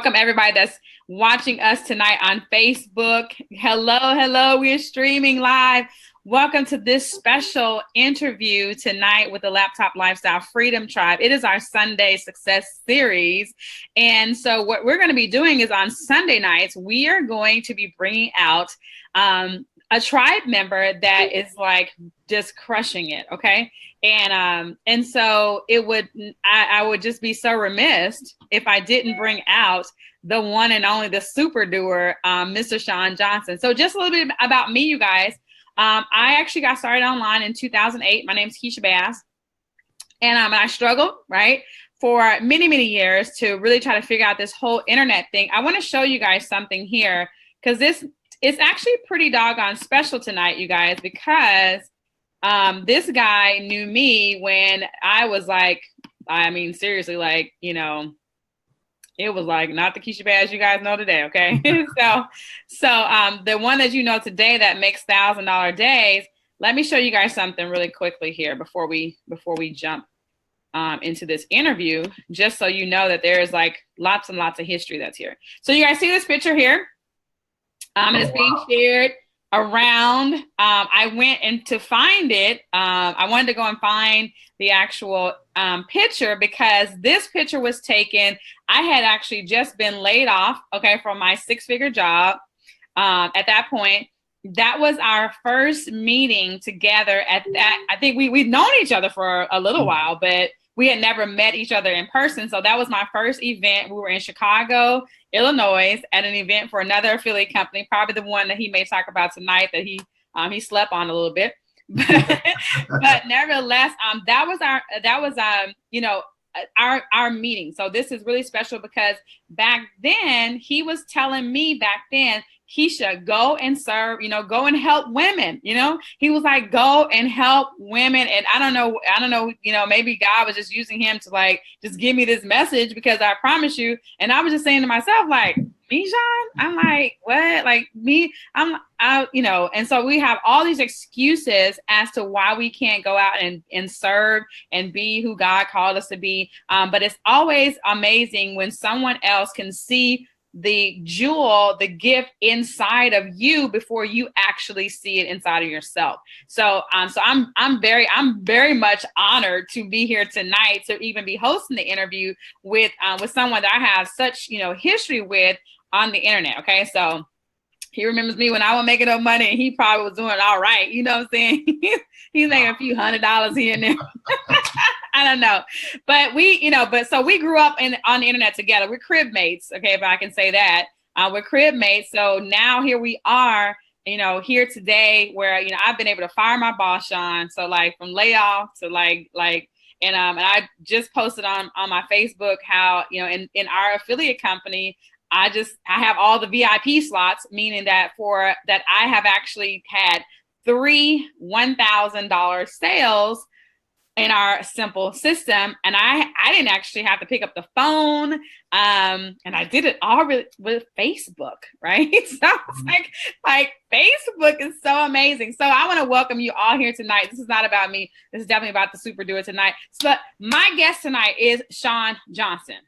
Welcome everybody that's watching us tonight on Facebook. Hello. We are streaming live. Welcome to this special interview tonight with the Laptop Lifestyle Freedom Tribe. It is our Sunday Success Series. And so what we're going to be doing is on Sunday nights, we are going to be bringing out a tribe member that is like just crushing it. Okay. And so I would just be so remiss if I didn't bring out the one and only, the super doer, Mr. Sean Johnson. So just a little bit about me, you guys. I actually got started online in 2008. My name is Keisha Bass. And I struggled, right, for many years to really try to figure out this whole internet thing. I want to show you guys something here because this is actually pretty doggone special tonight, you guys, because this guy knew me when I was like, I mean, seriously, like, you know, it was like not the Keisha Bass you guys know today, okay? so the one that you know today that makes $1,000 days, let me show you guys something really quickly here before we jump into this interview, just so you know that there is like lots and lots of history that's here. So you guys see this picture here? And it's being shared around. I went and to find it. I wanted to go and find the actual picture because this picture was taken. I had actually just been laid off, okay, from my 6-figure job. At that point, that was our first meeting together. At that, I think we'd known each other for a little while, but we had never met each other in person. So that was my first event. We were in Chicago, Illinois, at an event for another affiliate company, probably the one that he may talk about tonight that he slept on a little bit. But nevertheless, that was our meeting. So this is really special because back then he was telling me Keisha, go and serve, go and help women. He was like, go and help women. And I don't know, maybe God was just using him to like, just give me this message because I promise you. And I was just saying to myself, like, me, Sean? I'm like, what? Like me, and so we have all these excuses as to why we can't go out and serve and be who God called us to be. But it's always amazing when someone else can see the jewel, the gift inside of you before you actually see it inside of yourself. So I'm very much honored to be here tonight to even be hosting the interview with someone that I have such, history with on the internet. Okay. So he remembers me when I wasn't making no money and he probably was doing all right. You know what I'm saying? He's making a few $100 here and there. I don't know. But so we grew up on the internet together. We're crib mates. Okay. If I can say that, we're crib mates. So now here we are, here today where, I've been able to fire my boss, Sean. So like from layoff to and I just posted on my Facebook how, in our affiliate company, I have all the VIP slots, meaning that I have actually had 3 $1,000 sales in our simple system. And I didn't actually have to pick up the phone. And I did it all with Facebook, right? So it's like Facebook is so amazing. So I want to welcome you all here tonight. This is not about me. This is definitely about the super doer tonight. But my guest tonight is Sean Johnson.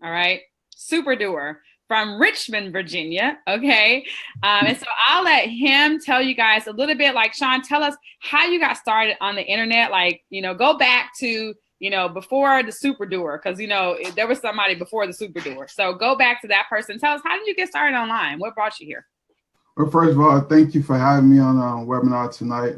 All right. Super doer from Richmond, Virginia. Okay. And so I'll let him tell you guys a little bit, like, Sean, tell us how you got started on the internet. Like, go back to, before the super doer, because, there was somebody before the super doer. So go back to that person. Tell us, how did you get started online? What brought you here? Well, first of all, thank you for having me on a webinar tonight.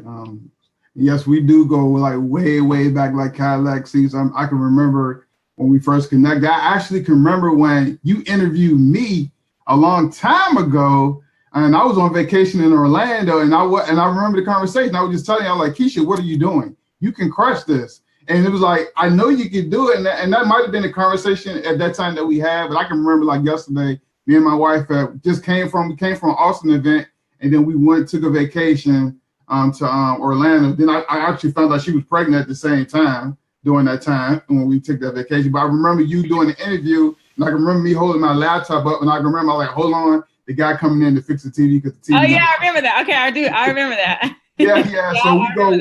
Yes, we do go like way back, like Cadillac seats. I can remember when we first connected. I actually can remember when you interviewed me a long time ago, and I was on vacation in Orlando, and I remember the conversation. I was just telling you, I was like, Keisha, what are you doing? You can crush this. And it was like, I know you could do it. And that might've been a conversation at that time that we had, but I can remember like yesterday, me and my wife just came from Austin event, and then we took a vacation to Orlando. Then I actually found out she was pregnant at the same time during that time when we took that vacation. But I remember you doing the interview, and I can remember me holding my laptop up, and I can remember I was like, hold on, the guy coming in to fix the TV because the TV. Oh yeah, I remember that. Okay, I do. I remember that. Yeah. So we go.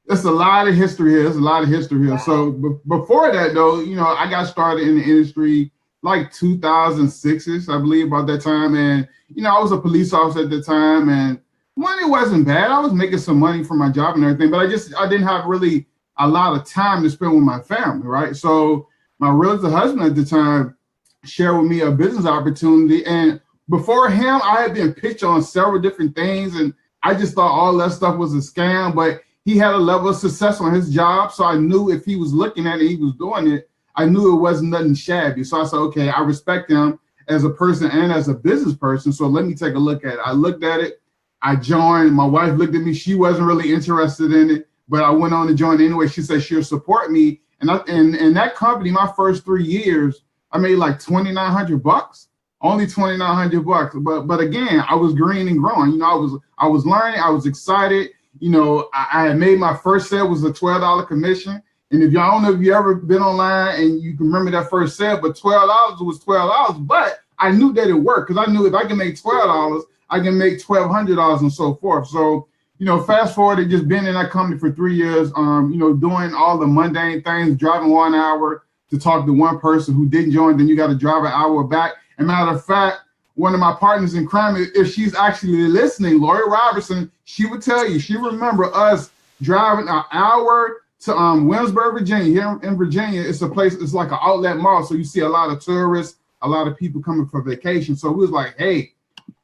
There's a lot of history here. So before that, though, I got started in the industry like 2006ish, I believe, about that time. And, you know, I was a police officer at the time, and money wasn't bad. I was making some money for my job and everything, but I didn't have really a lot of time to spend with my family, right? So my realtor husband at the time shared with me a business opportunity. And before him, I had been pitched on several different things, and I just thought all that stuff was a scam, but he had a level of success on his job. So I knew if he was looking at it, he was doing it, I knew it wasn't nothing shabby. So I said, okay, I respect him as a person and as a business person. So let me take a look at it. I looked at it. I joined. My wife looked at me. She wasn't really interested in it, but I went on to join anyway. She said she'll support me. And in that company, my first 3 years, I made like $2,900, only $2,900. But again, I was green and growing. You know, I was learning. I was excited. You know, I had made my first sale was a $12 commission. And if y'all don't know if you ever been online and you can remember that first sale, but $12 was $12. But I knew that it worked because I knew if I can make $12, I can make $1,200 and so forth. So, you know, fast forward to just being in that company for 3 years, you know, doing all the mundane things, driving 1 hour to talk to one person who didn't join, then you got to drive an hour back. And matter of fact, one of my partners in crime, if she's actually listening, Lori Robertson, she would tell you, she remember us driving an hour to Williamsburg, Virginia. Here in Virginia, it's a place, it's like an outlet mall. So you see a lot of tourists, a lot of people coming for vacation. So we was like, hey,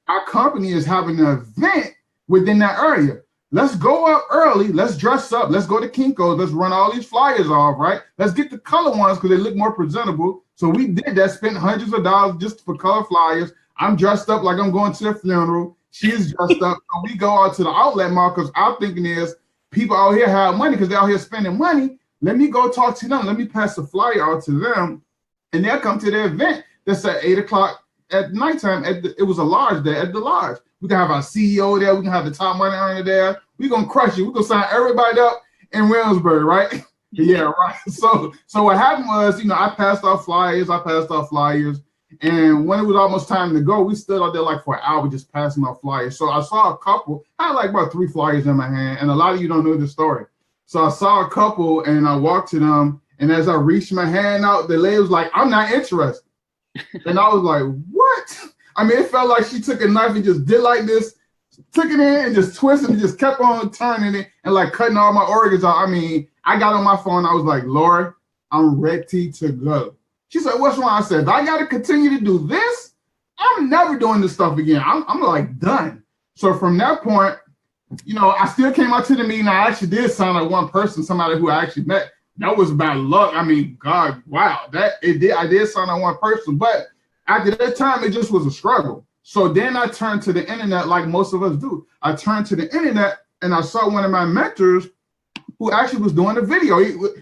our company is having an event within that area. Let's go up early. Let's dress up. Let's go to Kinko's. Let's run all these flyers off, right? Let's get the color ones because they look more presentable. So we did that, spent hundreds of dollars just for color flyers. I'm dressed up like I'm going to a funeral. She's dressed up. So we go out to the outlet mall because our thinking is people out here have money because they're out here spending money. Let me go talk to them. Let me pass the flyer out to them. And they'll come to the event that's at 8 o'clock at nighttime. It was a lodge there at the lodge. We can have our CEO there. We can have the top money earner there. We're going to crush it. We're going to sign everybody up in Williamsburg, right? Yeah, right. So what happened was, you know, I passed out flyers. And when it was almost time to go, we stood out there like for an hour just passing out flyers. So I saw a couple. I had like about 3 flyers in my hand. And a lot of you don't know the story. So I saw a couple and I walked to them. And as I reached my hand out, the lady was like, I'm not interested. And I was like, what? I mean, it felt like she took a knife and just did like this, took it in and just twisted and just kept on turning it and like cutting all my organs out. I mean, I got on my phone. I was like, Lord, I'm ready to go. She said, what's wrong? I said, if I got to continue to do this, I'm never doing this stuff again. I'm like done. So from that point, you know, I still came out to the meeting. I actually did sign up one person, somebody who I actually met. That was bad luck. I mean, God, wow, I did sign up one person, but after that time, it just was a struggle. So then I turned to the internet like most of us do. I turned to the internet and I saw one of my mentors who actually was doing a video.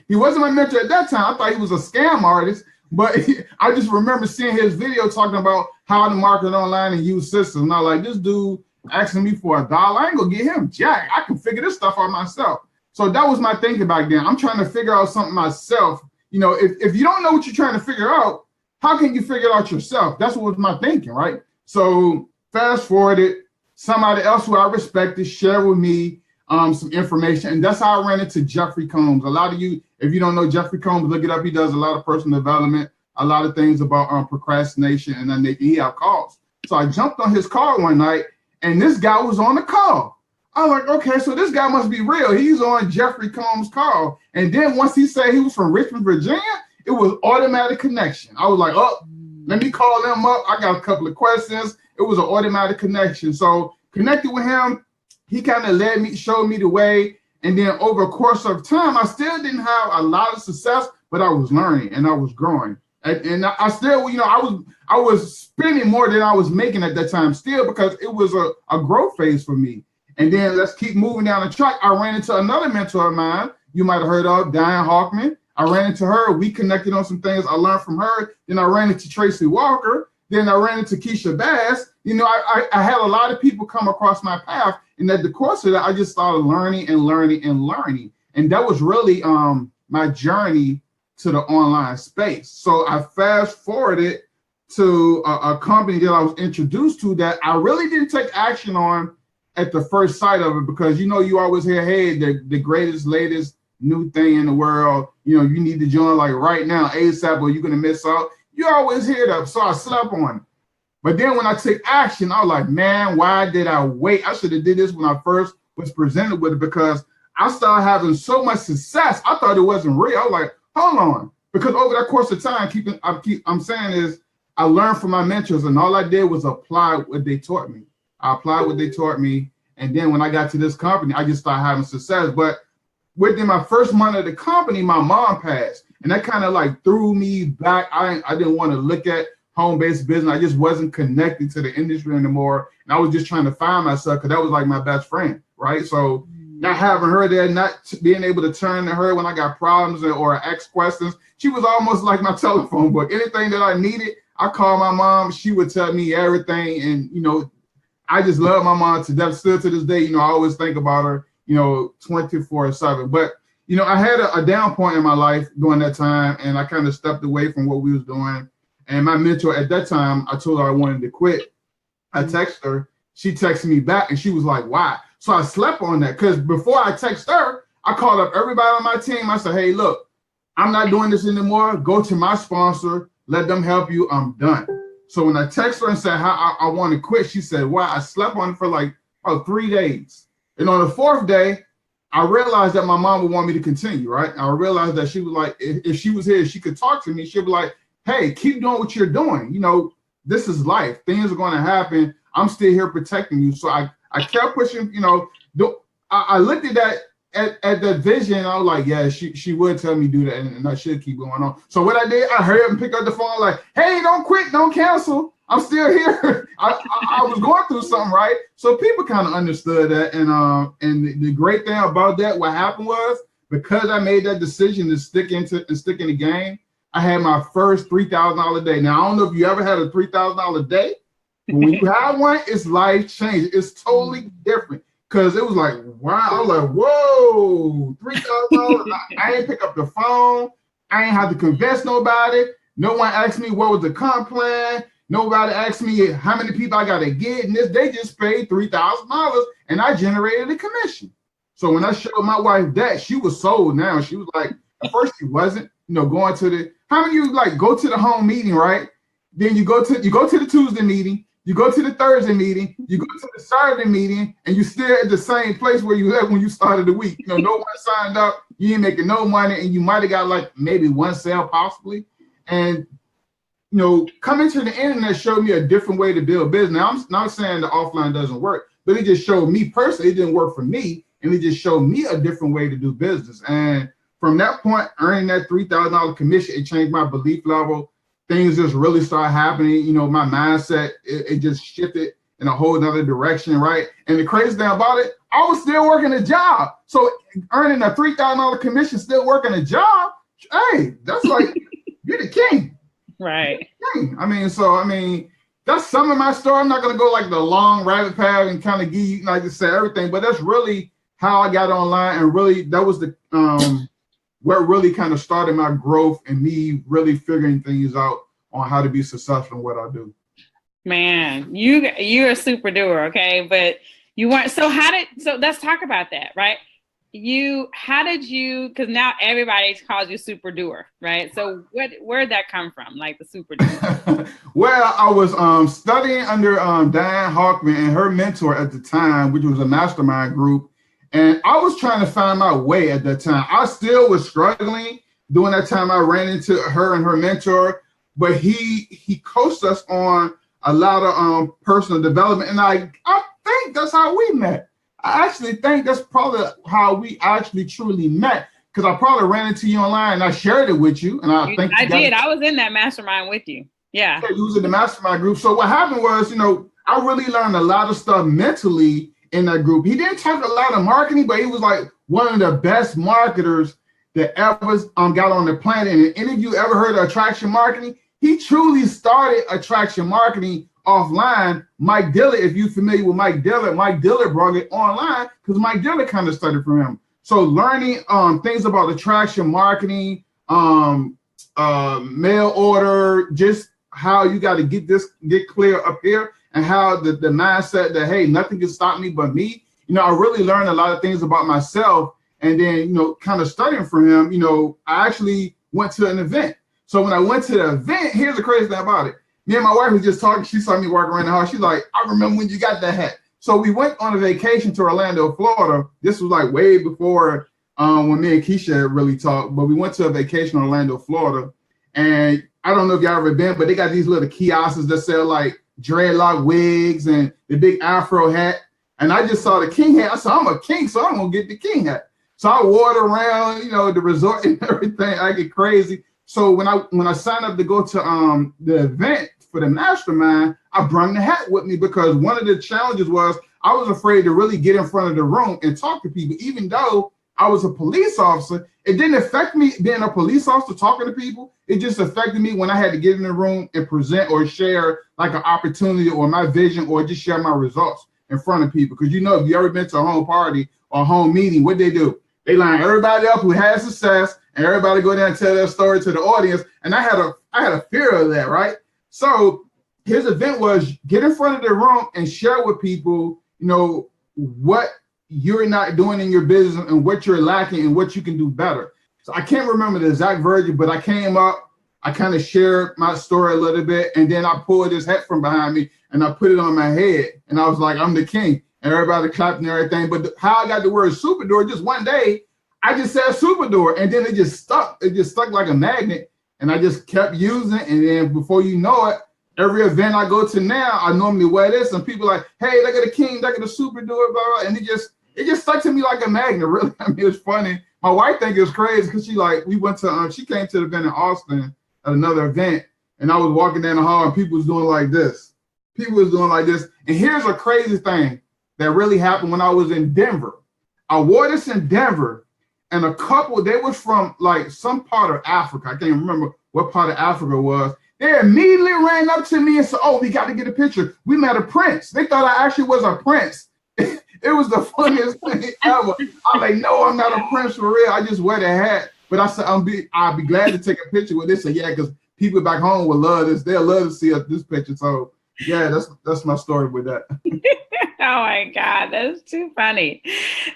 He wasn't my mentor at that time. I thought he was a scam artist, but I just remember seeing his video talking about how to market online and use systems. And I was like, this dude asking me for $1. I ain't gonna get him jack. I can figure this stuff out myself. So that was my thinking back then. I'm trying to figure out something myself. You know, if you don't know what you're trying to figure out, how can you figure it out yourself? That's what was my thinking, right? So fast forwarded, somebody else who I respected shared with me some information. And that's how I ran into Jeffrey Combs. A lot of you, if you don't know Jeffrey Combs, look it up. He does a lot of personal development, a lot of things about procrastination, and then he have calls. So I jumped on his call one night, and this guy was on the call. I was like, okay, so this guy must be real. He's on Jeffrey Combs' call. And then once he said he was from Richmond, Virginia, it was automatic connection. I was like, oh, let me call them up. I got a couple of questions. It was an automatic connection. So connected with him, he kind of showed me the way. And then over a course of time, I still didn't have a lot of success, but I was learning and I was growing. And I still, you know, I was spending more than I was making at that time still because it was a growth phase for me. And then let's keep moving down the track. I ran into another mentor of mine you might have heard of, Diane Hawkman. I ran into her. We connected on some things I learned from her. Then I ran into Tracy Walker. Then I ran into Keisha Bass. You know, I had a lot of people come across my path. And at the course of that, I just started learning and learning and learning. And that was really my journey to the online space. So I fast forwarded to a company that I was introduced to that I really didn't take action on at the first sight of it, because, you know, you always hear, hey, the greatest, latest new thing in the world, you know, you need to join like right now, ASAP, or you're going to miss out. You always hear that. So I slept on it. But then when I took action, I was like, man, why did I wait? I should have did this when I first was presented with it, because I started having so much success. I thought it wasn't real. I was like, hold on. Because over that course of time, I'm saying is I learned from my mentors, and all I did was apply what they taught me. I applied what they taught me. And then when I got to this company, I just started having success. But within my first month of the company, my mom passed. And that kind of like threw me back. I didn't want to look at home-based business. I just wasn't connected to the industry anymore. And I was just trying to find myself, because that was like my best friend, right? So not having her there, not being able to turn to her when I got problems or ask questions. She was almost like my telephone book. Anything that I needed, I called my mom. She would tell me everything. And, you know, I just love my mom to death. Still to this day, you know, I always think about her, you know, 24/7. But, you know, I had a down point in my life during that time, and I kind of stepped away from what we was doing. And my mentor at that time, I told her I wanted to quit. I texted her. She texted me back, and she was like, why? So I slept on that, because before I texted her, I called up everybody on my team. I said, hey, look, I'm not doing this anymore. Go to my sponsor. Let them help you. I'm done. So when I texted her and said how I want to quit, she said, why? I slept on it for like 3 days. And on the 4th day, I realized that my mom would want me to continue, right? I realized that she was like, if she was here, she could talk to me. She'd be like, hey, keep doing what you're doing. You know, this is life. Things are going to happen. I'm still here protecting you. So I kept pushing, you know. I looked at that at that vision, and I was like, yeah, she would tell me to do that, and I should keep going on. So what I did, I hurried up and picked up the phone, like, hey, don't quit, don't cancel. I'm still here. I was going through something, right? So people kind of understood that, and the great thing about that, what happened was, because I made that decision to stick in the game, I had my first $3,000 day. Now I don't know if you ever had a $3,000 day. When you have one, it's life changing. It's totally different, because it was like, wow. I was like, whoa, $3,000. I ain't pick up the phone. I ain't have to convince nobody. No one asked me what was the comp plan. Nobody asked me how many people I got to get. And they just paid $3,000, and I generated a commission. So when I showed my wife that, she was sold now. She was like, at first she wasn't, you know, going to the, how many of you like go to the home meeting, right? Then you go to the Tuesday meeting, you go to the Thursday meeting, you go to the Saturday meeting, and you still at the same place where you left when you started the week. You know, no one signed up, you ain't making no money, and you might have got like maybe one sale possibly. And, you know, coming to the internet showed me a different way to build business. Now, I'm not saying the offline doesn't work, but it just showed me personally, it didn't work for me, and it just showed me a different way to do business. And from that point, earning that $3,000 commission, it changed my belief level. Things just really started happening. You know, my mindset, it just shifted in a whole nother direction, right? And the crazy thing about it, I was still working a job. So earning a $3,000 commission, still working a job, hey, that's like, you're the king. Right. King. I mean, that's some of my story. I'm not going to go like the long rabbit path and kind of give you, like I said, everything, but that's really how I got online. And really, that was the, what really kind of started my growth and me really figuring things out on how to be successful in what I do. Man, you're a super doer, okay? But you weren't. So let's talk about that, right? Because now everybody calls you super doer, right? So where'd that come from, like the super doer? Well, I was studying under Diane Hawkman and her mentor at the time, which was a mastermind group. And I was trying to find my way at that time. I still was struggling. During that time, I ran into her and her mentor, but he coached us on a lot of personal development. And I think that's how we met. I actually think that's probably how we actually truly met, because I probably ran into you online and I shared it with you. And I did. I was in that mastermind with you. Yeah. You was in the mastermind group. So what happened was, you know, I really learned a lot of stuff mentally in that group. He didn't talk a lot of marketing, but he was like one of the best marketers that ever got on the planet. And if any of you ever heard of attraction marketing, he truly started attraction marketing offline. Mike Diller, if you're familiar with Mike Diller brought it online because Mike Diller kind of started from him. So learning things about attraction marketing, mail order, just how you got to get clear up here, and how the mindset that, hey, nothing can stop me but me. You know, I really learned a lot of things about myself. And then, you know, kind of studying from him, you know, I actually went to an event. So when I went to the event, here's the crazy thing about it. Me and my wife was just talking. She saw me walking around the house. She's like, I remember when you got that hat. So we went on a vacation to Orlando, Florida. This was like way before when me and Keisha really talked, but we went to a vacation in Orlando, Florida. And I don't know if y'all ever been, but they got these little kiosks that sell like dreadlock wigs and the big Afro hat. And I just saw the king hat. I said, I'm a king, so I'm going to get the king hat. So I wore it around, the resort and everything. I get crazy. So when I signed up to go to the event for the mastermind, I brought the hat with me because one of the challenges was I was afraid to really get in front of the room and talk to people, even though I was a police officer. It didn't affect me being a police officer talking to people. It just affected me when I had to get in the room and present or share like an opportunity or my vision or just share my results in front of people. Because if you ever been to a home party or a home meeting, what they do? They line everybody up who has success and everybody go down and tell their story to the audience. And I had a fear of that, right? So his event was get in front of the room and share with people, what you're not doing in your business and what you're lacking and what you can do better. So I can't remember the exact version, but I came up, I kind of shared my story a little bit, and then I pulled this hat from behind me and I put it on my head. And I was like, I'm the king. And everybody clapped and everything. But how I got the word Superdor, just one day, I just said Superdor, and then it just stuck. It just stuck like a magnet. And I just kept using it. And then before you know it, every event I go to now, I normally wear this. And people are like, hey, look at the king, look at the Superdor, blah, blah. And it just stuck to me like a magnet, really. I mean, it's funny. My wife think it's crazy because she came to the event in Austin at another event, and I was walking down the hall and people was doing like this. People was doing like this. And here's a crazy thing that really happened when I was in Denver. I wore this in Denver, and a couple, they was from like some part of Africa. I can't remember what part of Africa it was. They immediately ran up to me and said, oh, we got to get a picture. We met a prince. They thought I actually was a prince. It was the funniest thing ever. I'm like, no, I'm not a prince for real. I just wear the hat. But I said, I'll be glad to take a picture with this. So yeah, because people back home will love this. They'll love to see this picture. So yeah, that's my story with that. Oh my God, that's too funny.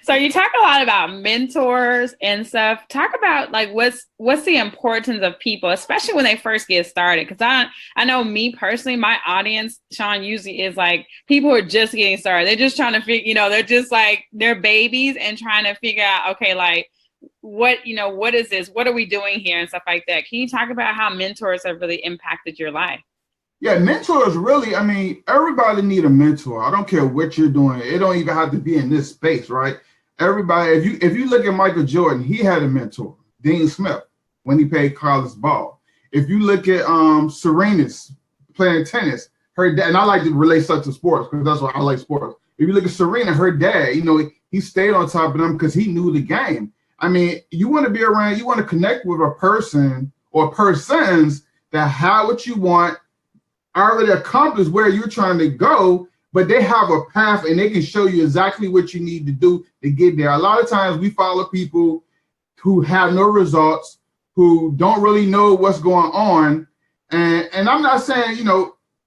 So you talk a lot about mentors and stuff. Talk about like what's the importance of people, especially when they first get started. Because I know me personally, my audience, Sean, usually is like people who are just getting started. They're just trying to figure, they're just like they're babies and trying to figure out, okay, like what is this? What are we doing here and stuff like that? Can you talk about how mentors have really impacted your life? Yeah, mentors really, everybody need a mentor. I don't care what you're doing. It don't even have to be in this space, right? Everybody, if you look at Michael Jordan, he had a mentor, Dean Smith, when he played college ball. If you look at Serena's playing tennis, her dad, and I like to relate stuff to sports because that's why I like sports. If you look at Serena, her dad, he stayed on top of them because he knew the game. You want to be around, you want to connect with a person or persons that have what you want, already accomplished where you're trying to go, but they have a path and they can show you exactly what you need to do to get there. A lot of times we follow people who have no results, who don't really know what's going on. And I'm not saying,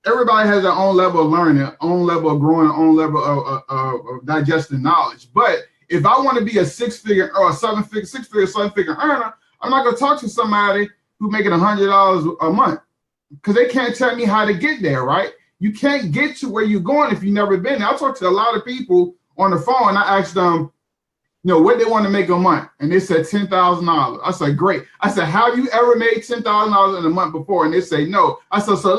everybody has their own level of learning, own level of growing, own level of digesting knowledge. But if I want to be a six-figure, seven-figure earner, I'm not going to talk to somebody who's making $100 a month, because they can't tell me how to get there, right? You can't get to where you're going if you've never been there. I talked to a lot of people on the phone, and I asked them, what they want to make a month. And they said $10,000. I said, great. I said, have you ever made $10,000 in a month before? And they say, no. I said, so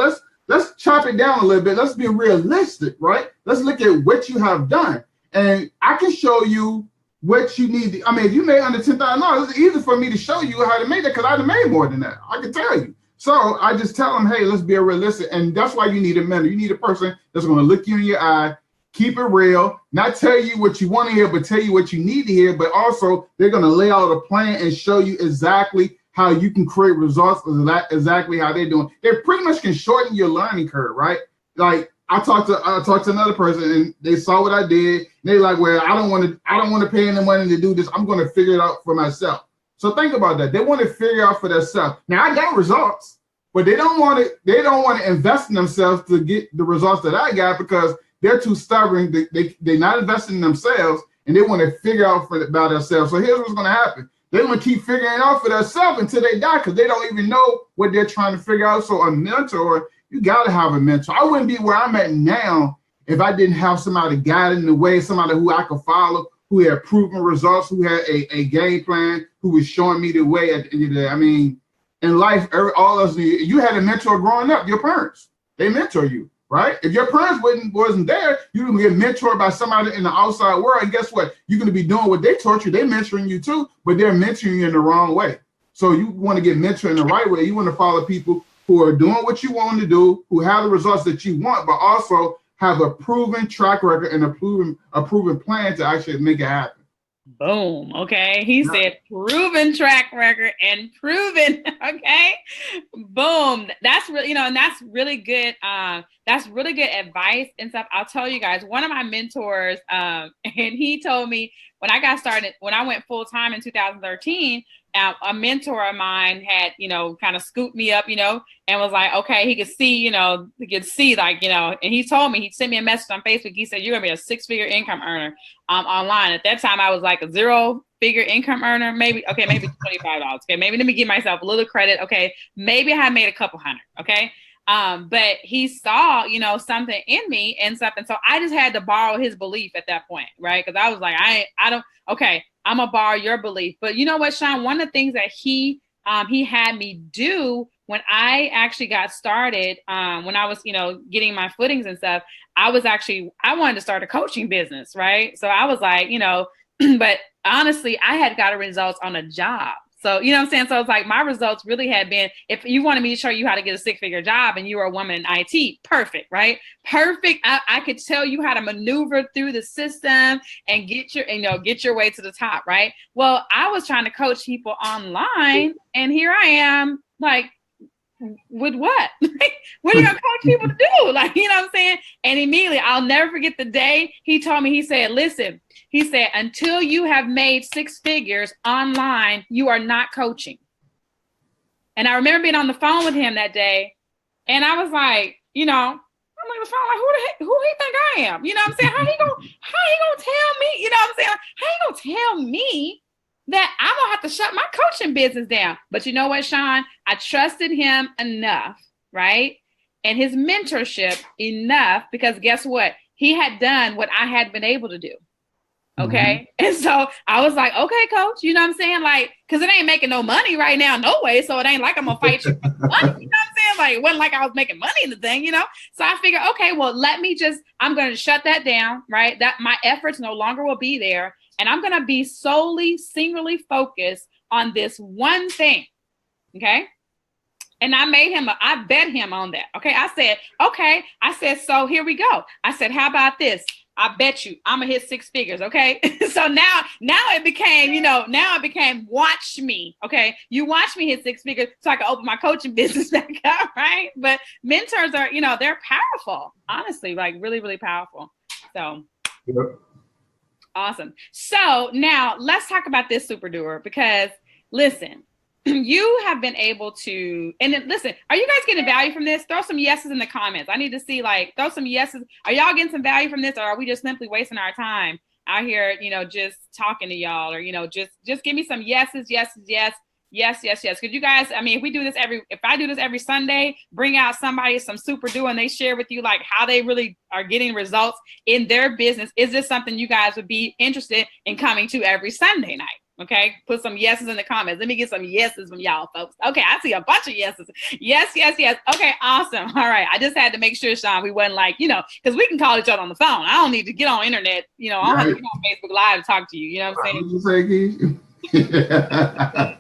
let's chop it down a little bit. Let's be realistic, right? Let's look at what you have done. And I can show you what you need. If you made under $10,000, it's easy for me to show you how to make that because I'd have made more than that. I can tell you. So I just tell them, hey, let's be realistic. And that's why you need a mentor. You need a person that's going to look you in your eye, keep it real, not tell you what you want to hear, but tell you what you need to hear. But also they're going to lay out a plan and show you exactly how you can create results, exactly how they're doing. They pretty much can shorten your learning curve, right? Like I talked to another person and they saw what I did. And they're like, well, I don't want to pay any money to do this. I'm going to figure it out for myself. So think about that. They want to figure out for themselves. Now I got results, but they don't want to invest in themselves to get the results that I got because they're too stubborn. They're not investing in themselves and they want to figure out by themselves. So here's what's going to happen. They're going to keep figuring it out for themselves until they die because they don't even know what they're trying to figure out. So a mentor, you got to have a mentor. I wouldn't be where I'm at now if I didn't have somebody guiding the way, somebody who I could follow, who had proven results, who had a game plan, who was showing me the way at the end of the day. I mean, in life, all of us, you had a mentor growing up, your parents. They mentor you, right? If your parents wasn't there, you're going to get mentored by somebody in the outside world. And guess what? You're going to be doing what they taught you. They're mentoring you too, but they're mentoring you in the wrong way. So you want to get mentored in the right way. You want to follow people who are doing what you want to do, who have the results that you want, but also have a proven track record and a proven plan to actually make it happen. Boom. Okay. He said proven track record and proven. Okay. Boom. That's really, and that's really good. That's really good advice and stuff. I'll tell you guys, one of my mentors, and he told me when I got started, when I went full time in 2013, a mentor of mine had, kind of scooped me up, and was like, okay, he could see, and he told me, he sent me a message on Facebook. He said, you're going to be a 6-figure income earner online. At that time, I was like a 0-figure income earner, maybe $25. Okay. Maybe let me give myself a little credit. Okay. Maybe I had made a couple hundred. Okay. But he saw, something in me and stuff. And so I just had to borrow his belief at that point. Right. Cause I was like, I'm gonna borrow your belief. But you know what, Sean, one of the things that he had me do when I actually got started, when I was, getting my footings and stuff, I wanted to start a coaching business. Right. So I was like, but honestly, I had got results on a job. So, you know what I'm saying? So it's like my results really had been, if you wanted me to show you how to get a 6-figure job and you were a woman in IT, perfect, right? Perfect. I could tell you how to maneuver through the system and get your way to the top, right? Well, I was trying to coach people online and here I am like, with what? What are you gonna coach people to do? Like, you know what I'm saying? And immediately, I'll never forget the day he told me, he said, listen, he said, until you have made 6 figures online, you are not coaching. And I remember being on the phone with him that day. And I was like, I'm on the phone, like, who he think I am? You know what I'm saying? How he gonna tell me? You know what I'm saying? How he gonna tell me that I'm gonna have to shut my coaching business down? But you know what, Sean? I trusted him enough, right? And his mentorship enough, because guess what? He had done what I had been able to do. Okay. Mm-hmm. And so I was like, okay, coach, you know what I'm saying? Like, cause it ain't making no money right now, no way. So it ain't like I'm gonna fight you for money. You know what I'm saying? Like, it wasn't like I was making money in the thing, So I figured, okay, well, I'm going to shut that down, right? That my efforts no longer will be there. And I'm going to be singularly focused on this one thing. Okay. And I bet him on that. Okay. I said, so here we go. I said, how about this? I bet you I'm gonna hit 6 figures. Okay. So now it became, watch me. Okay. You watch me hit 6 figures so I can open my coaching business back up. Right. But mentors are, they're powerful, honestly, like really, really powerful. So yep. Awesome. So now let's talk about this super doer, because listen, you have been able to, and then listen, are you guys getting value from this? Throw some yeses in the comments. I need to see, throw some yeses. Are y'all getting some value from this, or are we just simply wasting our time out here, just talking to y'all, or, just give me some yeses, yes. Could you guys, if I do this every Sunday, bring out some super doer and they share with you like how they really are getting results in their business. Is this something you guys would be interested in coming to every Sunday night? Okay, put some yeses in the comments. Let me get some yeses from y'all, folks. Okay, I see a bunch of yeses. Yes. Okay, awesome. All right, I just had to make sure, Sean, we wasn't like, because we can call each other on the phone. I don't need to get on internet. I don't have to get on Facebook Live to talk to you. You know what I'm saying?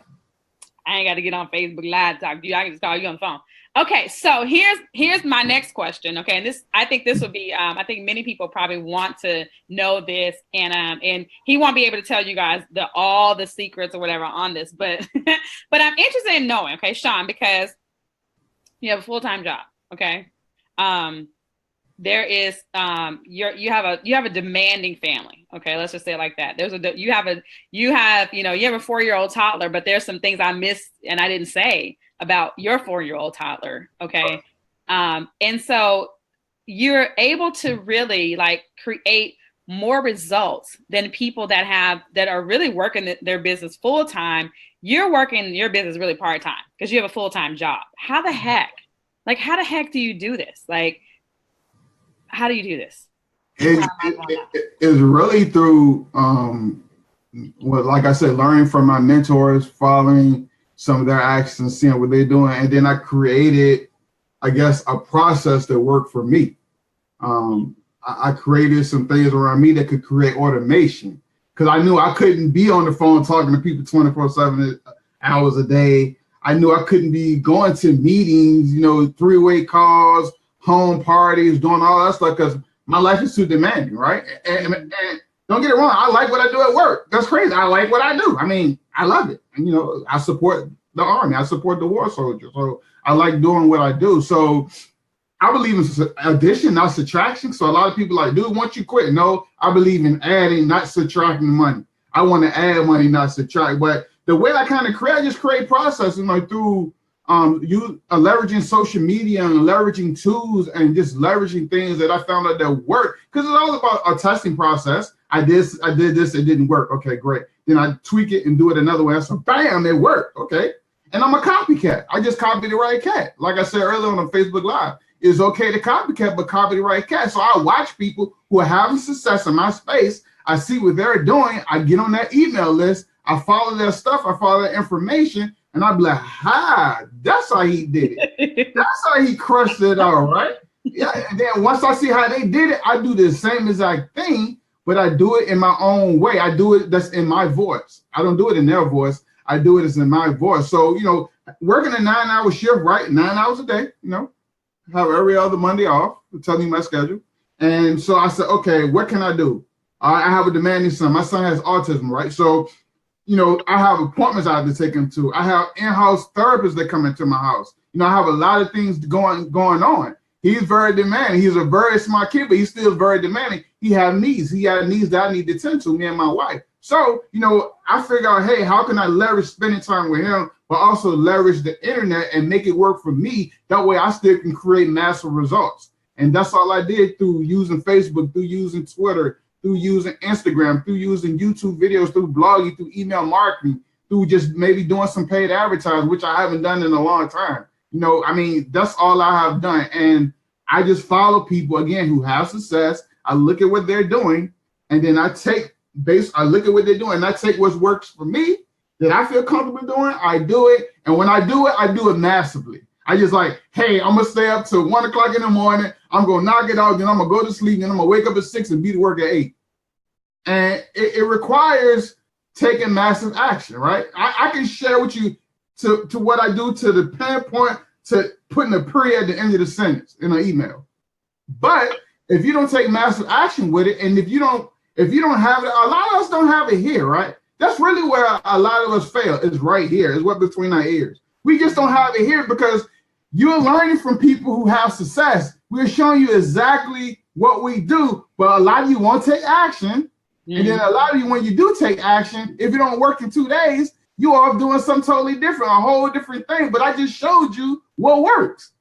I ain't got to get on Facebook Live to talk to you. I can just call you on the phone. Okay, so here's my next question. Okay, and I think this would be, I think many people probably want to know this, and he won't be able to tell you guys all the secrets or whatever on this, but but I'm interested in knowing, okay, Sean, because you have a full-time job, okay, there is you have a demanding family, okay, let's just say it like that. You have a 4-year-old toddler, but there's some things I missed and I didn't say about your 4-year-old toddler. Okay. And so you're able to really create more results than people that are really working their business full time. You're working your business really part time because you have a full time job. How the heck? Like, how the heck do you do this? Like, how do you do this? It's really through, well, like I said, learning from my mentors, following some of their actions, seeing what they're doing. And then I created, I guess, a process that worked for me. I created some things around me that could create automation because I knew I couldn't be on the phone talking to people 24/7 hours a day. I knew I couldn't be going to meetings, you know, three-way calls, home parties, doing all that stuff because my life is too demanding, right? And don't get it wrong, I like what I do at work. That's crazy. I like what I do. I mean, I love it. And, you know, I support the Army. I support the war soldiers. So I like doing what I do. So I believe in addition, not subtraction. So a lot of people like, dude, once you quit. No, I believe in adding, not subtracting money. I want to add money, not subtract. But the way I kind of create, I just create processes like through leveraging social media and leveraging tools and just leveraging things that I found out that work. Because it's all about a testing process. I did this, it didn't work. Okay, great. Then I tweak it and do it another way. So bam, it worked. Okay. And I'm a copycat. I just copied the right cat. Like I said earlier on Facebook Live. It's okay to copycat, but copy the right cat. So I watch people who are having success in my space. I see what they're doing. I get on that email list. I follow their stuff. I follow their information. And I'd be like, that's how he did it. That's how he crushed it all, right? Yeah. And then once I see how they did it, I do the same exact thing, but I do it in my own way. I do it that's in my voice. I don't do it in their voice. I do it as in my voice. So, you know, working a 9-hour shift, right? 9 hours a day, you know. Have every other Monday off to tell me my schedule. And so I said, okay, what can I do? I have a demanding son. My son has autism, right? So, you know, I have appointments I have to take him to. I have in-house therapists that come into my house. You know, I have a lot of things going on. He's very demanding. He's a very smart kid, but he's still very demanding. He has needs. He has needs that I need to tend to, me and my wife. So, you know, I figure out, hey, how can I leverage spending time with him, but also leverage the internet and make it work for me? That way I still can create massive results. And that's all I did through using Facebook, through using Twitter, through using Instagram, through using YouTube videos, through blogging, through email marketing, through just maybe doing some paid advertising, which I haven't done in a long time. You know, I mean, that's all I have done. And I just follow people, again, who have success. I look at what they're doing, and then I look at what they're doing, and I take what works for me that I feel comfortable doing. I do it. And when I do it massively. I just like, hey, I'm going to stay up till 1 o'clock in the morning. I'm going to knock it out. Then I'm going to go to sleep. Then I'm going to wake up at 6 and be to work at 8. And it requires taking massive action, right? I can share with you to what I do to the pinpoint to putting a period at the end of the sentence in an email. But if you don't take massive action with it, and if you don't have it, a lot of us don't have it here, right? That's really where a lot of us fail, is right here, is what between our ears. We just don't have it here because you're learning from people who have success. We're showing you exactly what we do, but a lot of you won't take action. And then a lot of you, when you do take action, if it don't work in 2 days, you are doing something totally different, a whole different thing. But I just showed you what works,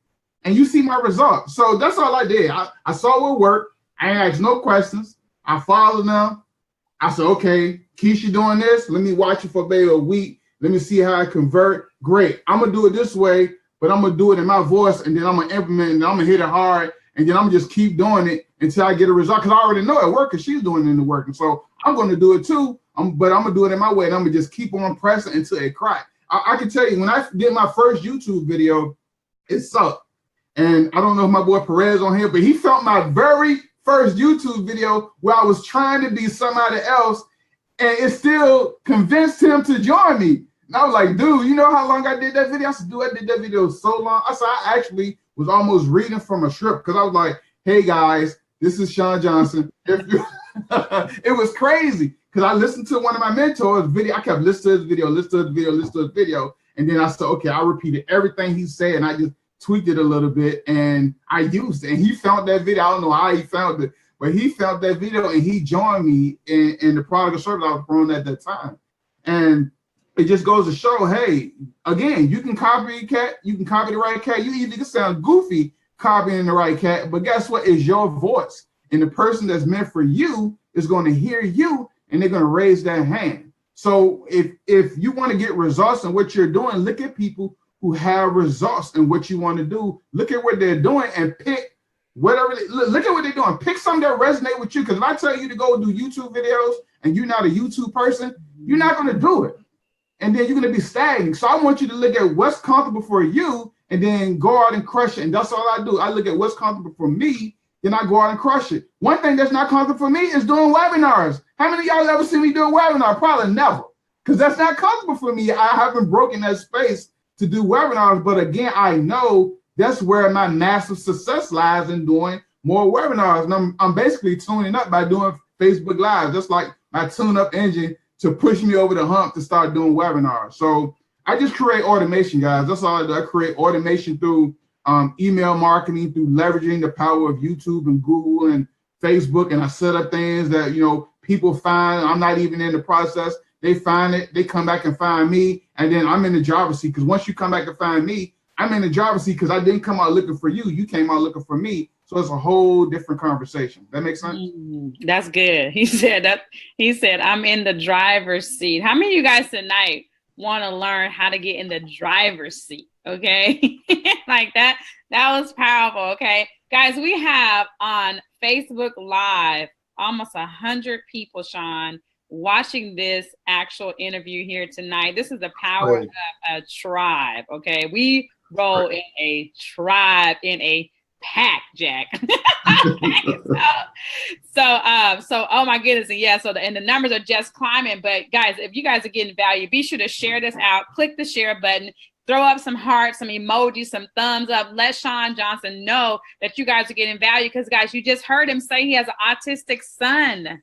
and you see my results. So that's all I did. I saw what worked. I asked no questions. I followed them. I said, okay, Keisha doing this. Let me watch it for maybe a week. Let me see how I convert. Great. I'm going to do it this way, but I'm going to do it in my voice, and then I'm going to implement it, and I'm going to hit it hard, and then I'm going to just keep doing it until I get a result, because I already know it works because she's doing it in the work. And so I'm going to do it too, but I'm going to do it in my way, and I'm going to just keep on pressing until it cracks. I can tell you, when I did my first YouTube video, it sucked. And I don't know if my boy Perez on here, but he felt my very first YouTube video where I was trying to be somebody else, and it still convinced him to join me. And I was like, dude, you know how long I did that video? I said, dude, I did that video so long. I said, I actually was almost reading from a script, because I was like, hey guys, this is Sean Johnson. If you it was crazy, because I listened to one of my mentors' video. I kept listening to his video, and then I said, okay, I repeated everything he said, and I just tweaked it a little bit, and I used it. And he found that video. I don't know how he found it, but he found that video, and he joined me in the product service I was running at that time. And it just goes to show, hey, again, you can copy a cat, you can copy the right cat. You either can sound goofy copying the right cat, but guess what? It's your voice. And the person that's meant for you is going to hear you and they're going to raise their hand. So if you want to get results in what you're doing, look at people who have results in what you want to do. Look at what they're doing and pick whatever. Look at what they're doing. Pick something that resonate with you. Because if I tell you to go do YouTube videos and you're not a YouTube person, you're not going to do it. And then you're going to be stagnant. So I want you to look at what's comfortable for you and then go out and crush it. And that's all I do. I look at what's comfortable for me, then I go out and crush it. One thing that's not comfortable for me is doing webinars. How many of y'all ever seen me do a webinar? Probably never. Because that's not comfortable for me. I haven't broken that space to do webinars. But again, I know that's where my massive success lies in doing more webinars. And I'm basically tuning up by doing Facebook Live, just like my tune-up engine to push me over the hump to start doing webinars. So I just create automation, guys. That's all I do. I create automation through email marketing, through leveraging the power of YouTube and Google and Facebook. And I set up things that, you know, people find. I'm not even in the process. They find it. They come back and find me. And then I'm in the driver's seat. Because once you come back and find me, I'm in the driver's seat because I didn't come out looking for you. You came out looking for me. So it's a whole different conversation. That makes sense? That's good. He said, I'm in the driver's seat. How many of you guys tonight want to learn how to get in the driver's seat? Okay. Like that was powerful. Okay. Guys, we have on Facebook Live almost 100 people, Sean, watching this actual interview here tonight. This is the power of a tribe. Okay. We roll in a tribe, in a pack, Jack. so oh my goodness, and yeah, and the numbers are just climbing. But guys, if you guys are getting value, be sure to share this out. Click the share button, throw up some hearts, some emojis, some thumbs up. Let Sean Johnson know that you guys are getting value, because guys, you just heard him say he has an autistic son.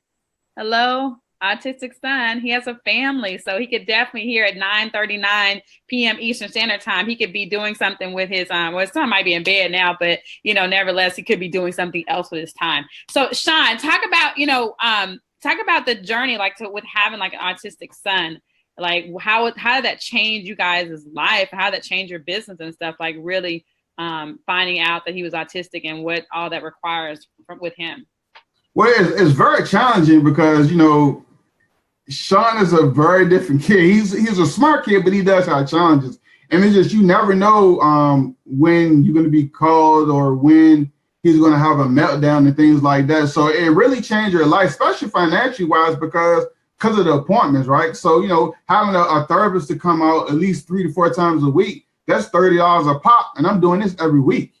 Hello, autistic son. He has a family, so he could definitely hear at 9:39 p.m. Eastern Standard Time. He could be doing something with his well, his son might be in bed now, but you know, nevertheless, he could be doing something else with his time. So, Sean, talk about the journey, like with having like an autistic son. Like how did that change you guys' life? How did that change your business and stuff? Like really finding out that he was autistic and what all that requires with him. Well, it's very challenging because, you know, Sean is a very different kid. He's a smart kid, but he does have challenges. And it's just, you never know when you're going to be called or when he's going to have a meltdown and things like that. So it really changed your life, especially financially wise, because of the appointments, right? So, you know, having a therapist to come out at least 3 to 4 times a week, that's $30 a pop. And I'm doing this every week.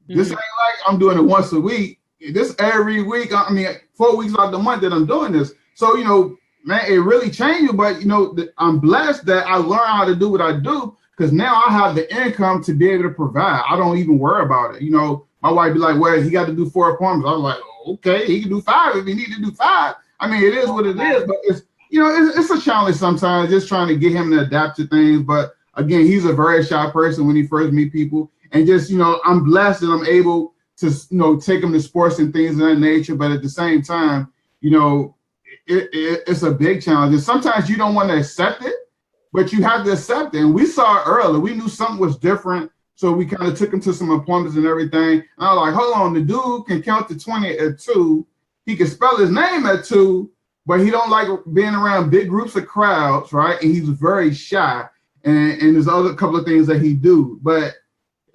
Mm-hmm. This ain't like I'm doing it once a week. This every week, 4 weeks out of the month that I'm doing this. So, you know, man, it really changed. But, you know, I'm blessed that I learned how to do what I do, because now I have the income to be able to provide. I don't even worry about it. You know, my wife be like, well, he got to do 4 appointments. I was like, okay, he can do 5 if he need to do 5. I mean, it is what it is, but it's, you know, it's a challenge sometimes just trying to get him to adapt to things. But again, he's a very shy person when he first meet people. And just, you know, I'm blessed that I'm able to, you know, take him to sports and things of that nature. But at the same time, you know, it's a big challenge. And sometimes you don't want to accept it, but you have to accept it. And we saw it early. We knew something was different. So we kind of took him to some appointments and everything. And I was like, hold on, the dude can count to 20 at 2. He can spell his name at 2, but he don't like being around big groups of crowds, right? And he's very shy. And there's other couple of things that he do. But,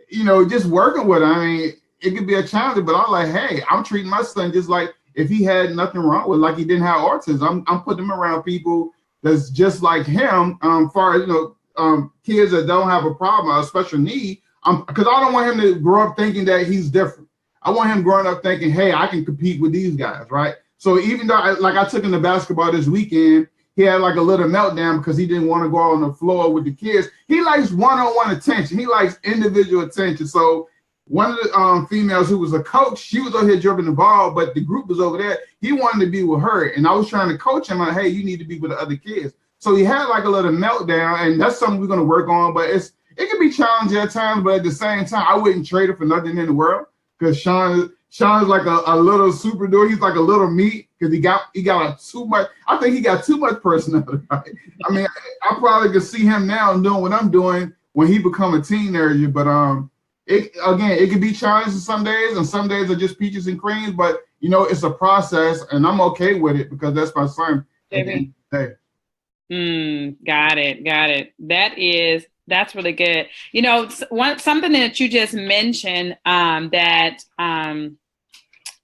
you know, just working with him, I mean, it could be a challenge, but I'm like, hey, I'm treating my son just like if he had nothing wrong with, like he didn't have autism. I'm putting him around people that's just like him, far as, you know, kids that don't have a problem or a special need, because I don't want him to grow up thinking that he's different. I want him growing up thinking, hey, I can compete with these guys, right? So even though, I took him to basketball this weekend, he had like a little meltdown because he didn't want to go out on the floor with the kids. He likes one-on-one attention. He likes individual attention. So one of the females who was a coach, she was over here dribbling the ball, but the group was over there. He wanted to be with her. And I was trying to coach him like, hey, you need to be with the other kids. So he had like a little meltdown, and that's something we're going to work on. But it can be challenging at times, but at the same time, I wouldn't trade it for nothing in the world. Because Sean is like a little super dude. He's like a little meat because he got too much. I think he got too much personality. Right? I mean, I probably could see him now doing what I'm doing when he become a teenager. But it can be challenging some days, and some days are just peaches and creams. But you know, it's a process, and I'm okay with it because that's my son at the end of the day. Got it. That's really good. You know, something that you just mentioned that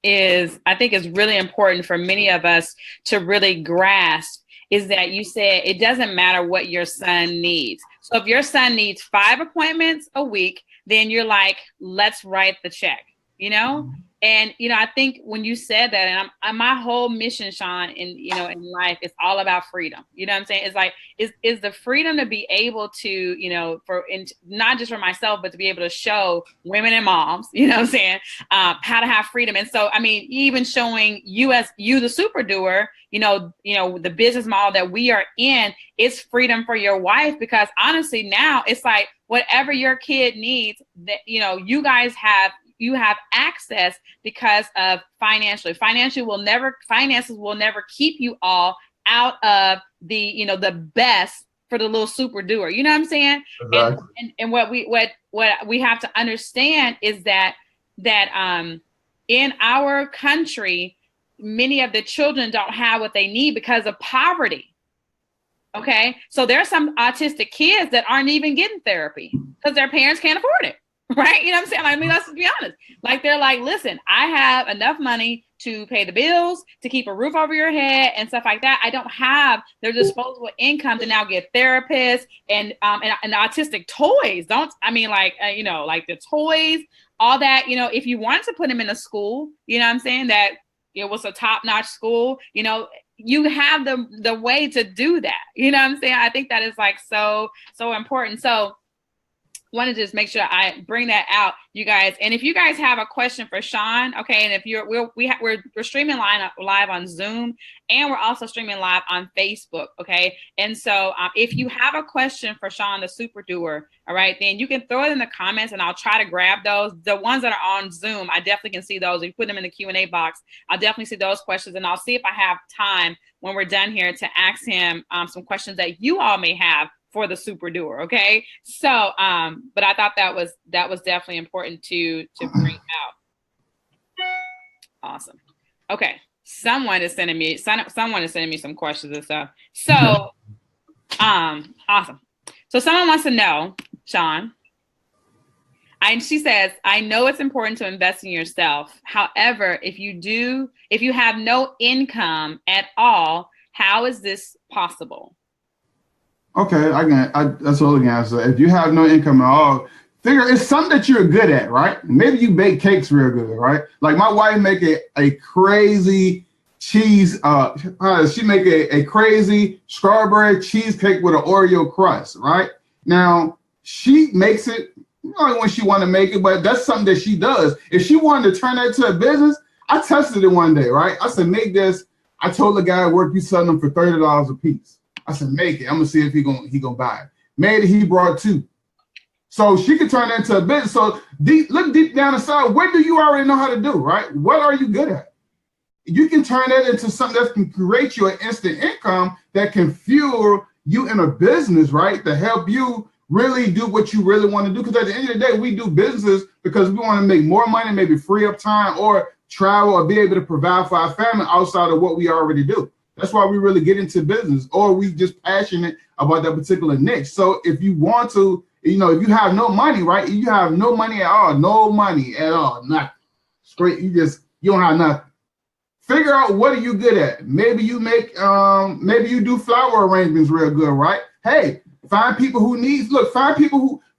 is, I think, is really important for many of us to really grasp is that you said it doesn't matter what your son needs. So if your son needs 5 appointments a week, then you're like, let's write the check, you know? And, you know, I think when you said that, and my whole mission, Sean, in life is all about freedom. You know what I'm saying? It's like, is the freedom to be able to, you know, not just for myself, but to be able to show women and moms, you know what I'm saying, how to have freedom. And so, I mean, even showing you the super doer, you know, the business model that we are in is freedom for your wife, because honestly, now it's like whatever your kid needs, that, you know, you have access because of finances will never keep you all out of the, you know, the best for the little super doer. You know what I'm saying? Exactly. And what we have to understand is that in our country, many of the children don't have what they need because of poverty. Okay. So there are some autistic kids that aren't even getting therapy because their parents can't afford it. Right. You know what I'm saying? I mean, let's be honest. Like, they're like, listen, I have enough money to pay the bills, to keep a roof over your head and stuff like that. I don't have their disposable income to now get therapists and autistic toys. You know, like the toys, all that, you know, if you wanted to put them in a school, you know what I'm saying, that it was a top-notch school, you know, you have the way to do that. You know what I'm saying? I think that is like so important. So want to just make sure I bring that out, you guys. And if you guys have a question for Sean, okay, and if we're streaming live on Zoom, and we're also streaming live on Facebook, okay. And so if you have a question for Sean, the super doer, all right, then you can throw it in the comments, and I'll try to grab those. The ones that are on Zoom, I definitely can see those. If you put them in the Q&A box, I'll definitely see those questions, and I'll see if I have time when we're done here to ask him some questions that you all may have for the super doer. Okay. So, but I thought that was definitely important to bring out. Awesome. Okay. Someone is sending me some questions and stuff. So, awesome. So someone wants to know, Sean, she says, I know it's important to invest in yourself. However, if you have no income at all, how is this possible? Okay, that's all I can answer. If you have no income at all, figure it's something that you're good at, right? Maybe you bake cakes real good, right? Like my wife make a crazy cheese. She make a crazy strawberry cheesecake with an Oreo crust, right? Now she makes it only when she want to make it, but that's something that she does. If she wanted to turn that to a business, I tested it one day, right? I said, make this. I told the guy at work, you selling them for $30 a piece. I said, make it. I'm gonna see if he gonna buy it. Made it. He brought 2. So she could turn that into a business. So look deep down inside. What do you already know how to do, right? What are you good at? You can turn that into something that can create you an instant income that can fuel you in a business, right? To help you really do what you really want to do. Because at the end of the day, we do business because we want to make more money, maybe free up time or travel or be able to provide for our family outside of what we already do. That's why we really get into business, or we just passionate about that particular niche. So if you want to, you know, if you have no money, right? You have no money at all, nothing. Straight, you don't have nothing. Figure out what are you good at. Maybe you make, maybe you do flower arrangements real good, right? Hey, find people who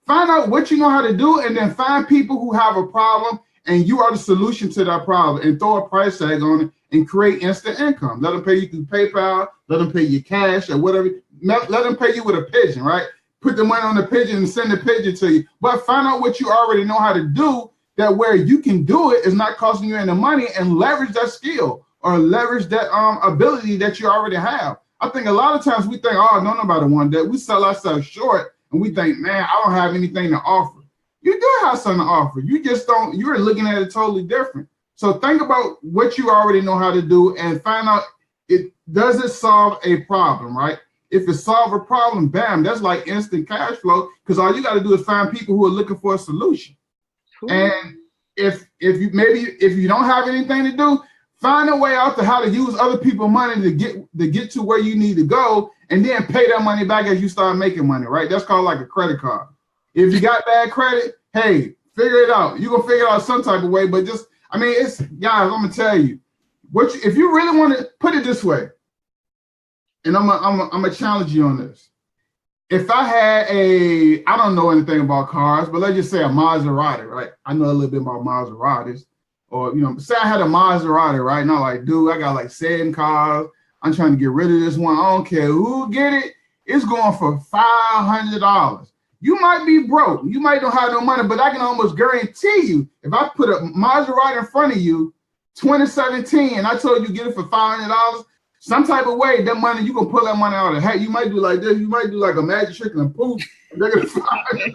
find out what you know how to do, and then find people who have a problem, and you are the solution to that problem, and throw a price tag on it and create instant income. Let them pay you through PayPal, let them pay you cash or whatever. Let them pay you with a pigeon, right? Put the money on the pigeon and send the pigeon to you. But find out what you already know how to do, that where you can do it is not costing you any money, and leverage that skill or leverage that ability that you already have. I think a lot of times we think, oh, no, nobody want that. We sell ourselves short and we think, man, I don't have anything to offer. You do have something to offer. You just don't, you're looking at it totally different. So think about what you already know how to do and find out, does it solve a problem, right? If it solves a problem, bam, that's like instant cash flow, because all you got to do is find people who are looking for a solution. Cool. And if you don't have anything to do, Find a way out to how to use other people's money to get to where you need to go, and then pay that money back as you start making money, right? That's called like a credit card. If you got bad credit, hey, figure it out. You're gonna figure it out some type of way, but just, I mean, it's, guys, I'm gonna tell you, if you really want to put it this way, and I'm gonna challenge you on this. If I had I don't know anything about cars, but let's just say a Maserati, right? I know a little bit about Maseratis. Or, say I had a Maserati, right? And I'm like, dude, I got like 7 cars. I'm trying to get rid of this one. I don't care who get it. It's going for $500. You might be broke. You might don't have no money, but I can almost guarantee you, if I put a Maserati in front of you, 2017, and I told you get it for $500, some type of way, that money, you can pull that money out of the hat. You might do like this. You might do like a magic trick and a poof. And they're going to $500.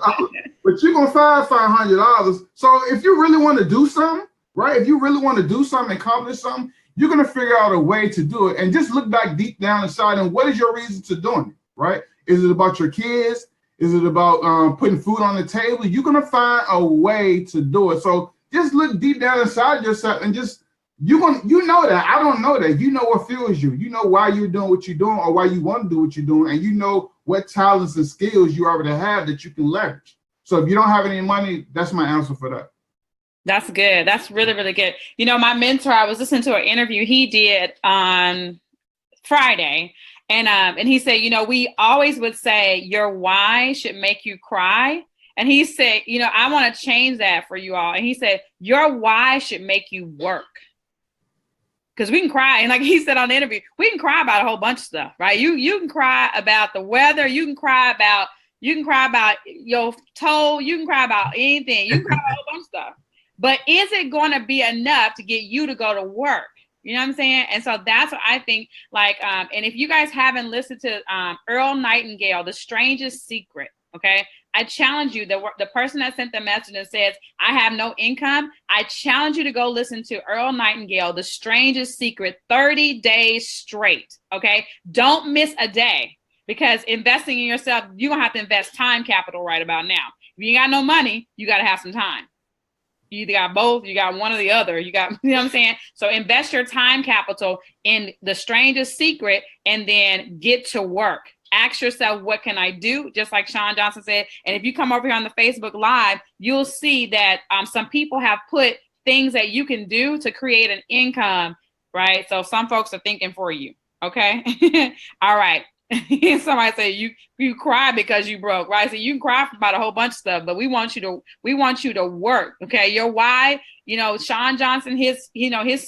But you're going to find $500. So if you really want to do something, right? If you really want to do something, accomplish something, you're going to figure out a way to do it. And just look back deep down inside and what is your reason to doing it, right? Is it about your kids? Is it about putting food on the table? You're going to find a way to do it. So just look deep down inside yourself and just, you know that. I don't know that. You know what fuels you. You know why you're doing what you're doing or why you want to do what you're doing. And you know what talents and skills you already have that you can leverage. So if you don't have any money, that's my answer for that. That's good. That's really, really good. My mentor, I was listening to an interview he did on Friday, and he said, we always would say your why should make you cry. And he said, I want to change that for you all. And he said, your why should make you work. Because we can cry. And like he said on the interview, we can cry about a whole bunch of stuff, right? You can cry about the weather. You can cry about your toe. You can cry about anything. You can cry about a whole bunch of stuff. But is it going to be enough to get you to go to work? You know what I'm saying? And so that's what I think, and if you guys haven't listened to Earl Nightingale, The Strangest Secret, okay? I challenge you, the person that sent the message and says, I have no income, I challenge you to go listen to Earl Nightingale, The Strangest Secret, 30 days straight, okay? Don't miss a day, because investing in yourself, you're going to have to invest time capital right about now. If you ain't got no money, you got to have some time. You either got both, you got one or the other. You got, you know what I'm saying? So invest your time capital in The Strangest Secret and then get to work. Ask yourself, what can I do? Just like Sean Johnson said. And if you come over here on the Facebook Live, you'll see that some people have put things that you can do to create an income, right? So some folks are thinking for you. Okay. All right. Somebody say you cry because you broke, right? So you can cry about a whole bunch of stuff, but we want you to work. Okay. Your why, Sean Johnson, his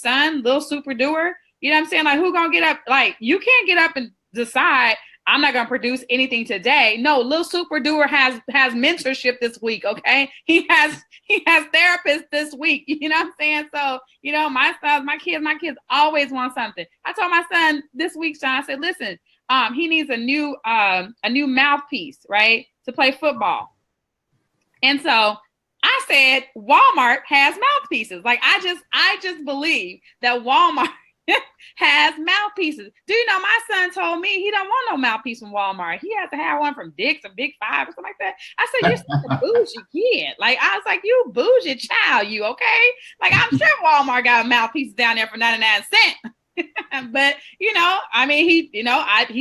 son, little super doer, you know what I'm saying? Like, who gonna get up? Like, you can't get up and decide, I'm not going to produce anything today. No, little super doer has mentorship this week. Okay. He has therapists this week. You know what I'm saying? So, my kids always want something. I told my son this week, Sean, I said, listen, he needs a new mouthpiece, right, to play football. And so I said, Walmart has mouthpieces. Like, I just believe that Walmart has mouthpieces. Do you know my son told me he don't want no mouthpiece from Walmart. He has to have one from Dick's or Big Five or something like that. I said, you're such a bougie kid. Like, I was like, you bougie child, you okay? Like, I'm sure Walmart got mouthpieces down there for 99 cents. But he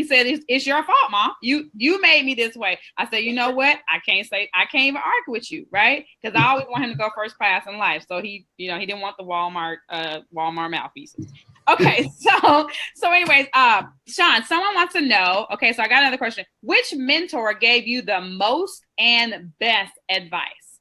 said, it's your fault, Mom. You made me this way. I said, you know what? I can't even argue with you, right? Because I always want him to go first class in life. So he didn't want the Walmart mouthpieces. Okay, so anyways, Sean, someone wants to know, okay, so I got another question. Which mentor gave you the most and best advice?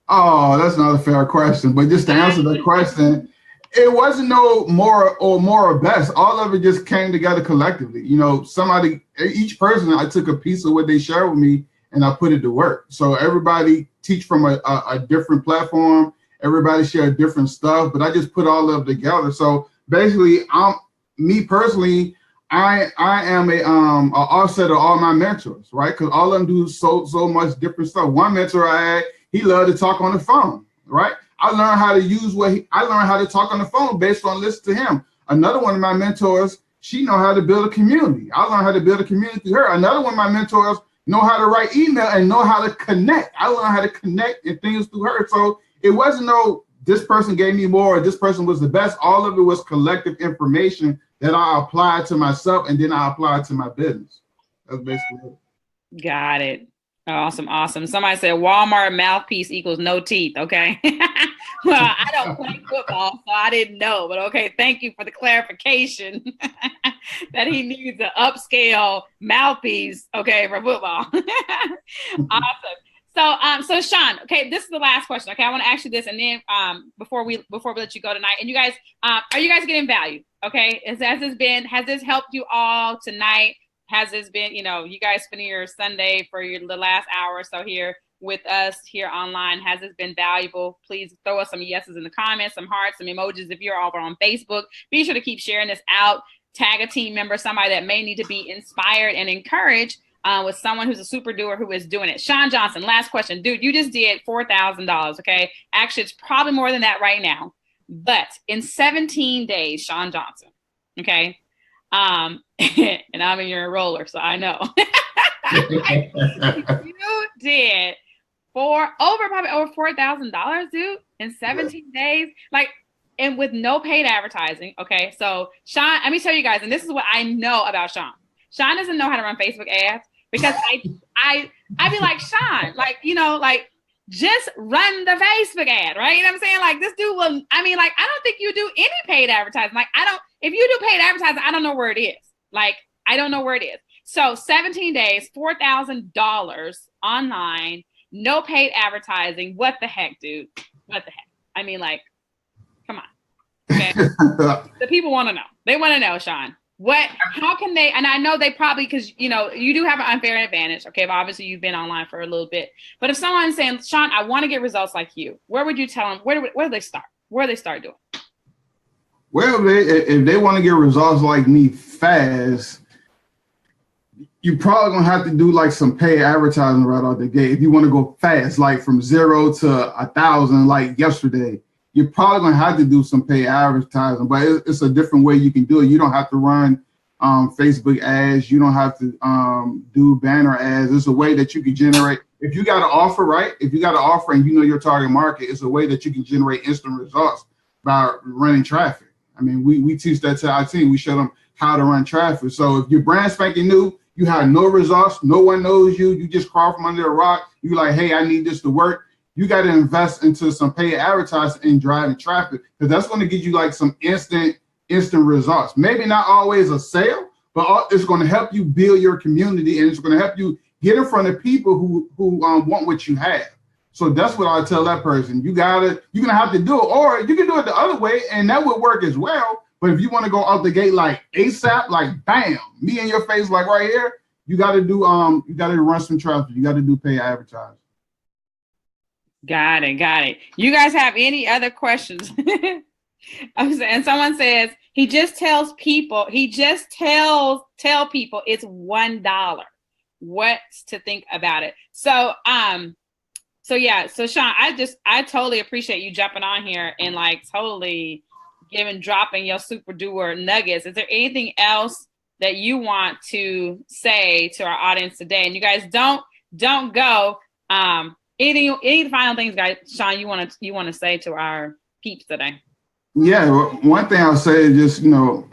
Oh, that's not a fair question. But just to answer the question, it wasn't no more or best. All of it just came together collectively. Each person, I took a piece of what they shared with me and I put it to work. So everybody teach from a different platform. Everybody share different stuff, but I just put all of it together. So basically, I am a offset of all my mentors, right? Because all of them do so much different stuff. One mentor I had, he loved to talk on the phone, right? I learned how to I learned how to talk on the phone based on listening to him. Another one of my mentors, she know how to build a community. I learned how to build a community through her. Another one of my mentors know how to write email and know how to connect. I learned how to connect and things through her. So it wasn't no this person gave me more, or this person was the best. All of it was collective information that I applied to myself, and then I applied to my business. That's basically it. Got it. Awesome, awesome. Somebody said Walmart mouthpiece equals no teeth. Okay. Well, I don't play football, so I didn't know. But okay, thank you for the clarification that he needs an upscale mouthpiece. Okay, for football. Awesome. So Sean, okay, this is the last question. Okay, I want to ask you this, and then before we let you go tonight, and you guys, are you guys getting value? Okay, has this helped you all tonight? Has this been, you guys spending your Sunday for the last hour or so here with us here online? Has this been valuable? Please throw us some yeses in the comments, some hearts, some emojis. If you're over on Facebook, be sure to keep sharing this out. Tag a team member, somebody that may need to be inspired and encouraged with someone who's a super doer who is doing it. Sean Johnson, last question. Dude, you just did $4,000, okay? Actually, it's probably more than that right now. But in 17 days, Sean Johnson, okay? And I'm in your enroller, so I know. You did probably over $4,000, dude, in 17 days. Like, and with no paid advertising. Okay. So Sean, let me tell you guys, and this is what I know about Sean. Sean doesn't know how to run Facebook ads because I be like, Sean, like, just run the Facebook ad, right? You know what I'm saying? Like, this dude will, I don't think you do any paid advertising. Like, if you do paid advertising, I don't know where it is. Like, I don't know where it is. So 17 days, $4,000 online, no paid advertising. What the heck, dude? What the heck? Come on. Okay. The people want to know. They want to know, Sean. How can they, and I know they probably, because, you do have an unfair advantage. Okay. But obviously you've been online for a little bit, but if someone's saying, Sean, I want to get results like you, where would you tell them, where do they start? Where do they start doing? Well, if they want to get results like me fast, you're probably going to have to do like some paid advertising right out the gate. If you want to go fast, like from 0 to 1,000, like yesterday, you're probably going to have to do some paid advertising, but it's a different way you can do it. You don't have to run Facebook ads. You don't have to do banner ads. It's a way that you can generate. If you got an offer, right? If you got an offer and you know your target market, it's a way that you can generate instant results by running traffic. I mean, we teach that to our team. We show them how to run traffic. So if your brand spanking new, you have no results, no one knows you, you just crawl from under a rock, you like, hey, I need this to work. You got to invest into some paid advertising and driving traffic, because that's going to give you like some instant results. Maybe not always a sale, but it's going to help you build your community, and it's going to help you get in front of people who want what you have. So that's what I tell that person. You're going to have to do it, or you can do it the other way, and that would work as well. But if you want to go out the gate like ASAP, like bam, me in your face, like right here, you got to do you got to run some traffic. You got to do paid advertising. Got it. You guys have any other questions? And someone says he just tells people tell people it's $1. What's to think about it? So Sean, I totally appreciate you jumping on here and like totally dropping your super doer nuggets. Is there anything else that you want to say to our audience today? And you guys don't go. Any final things, guys? Sean, you want to say to our peeps today? Yeah, one thing I'll say is just,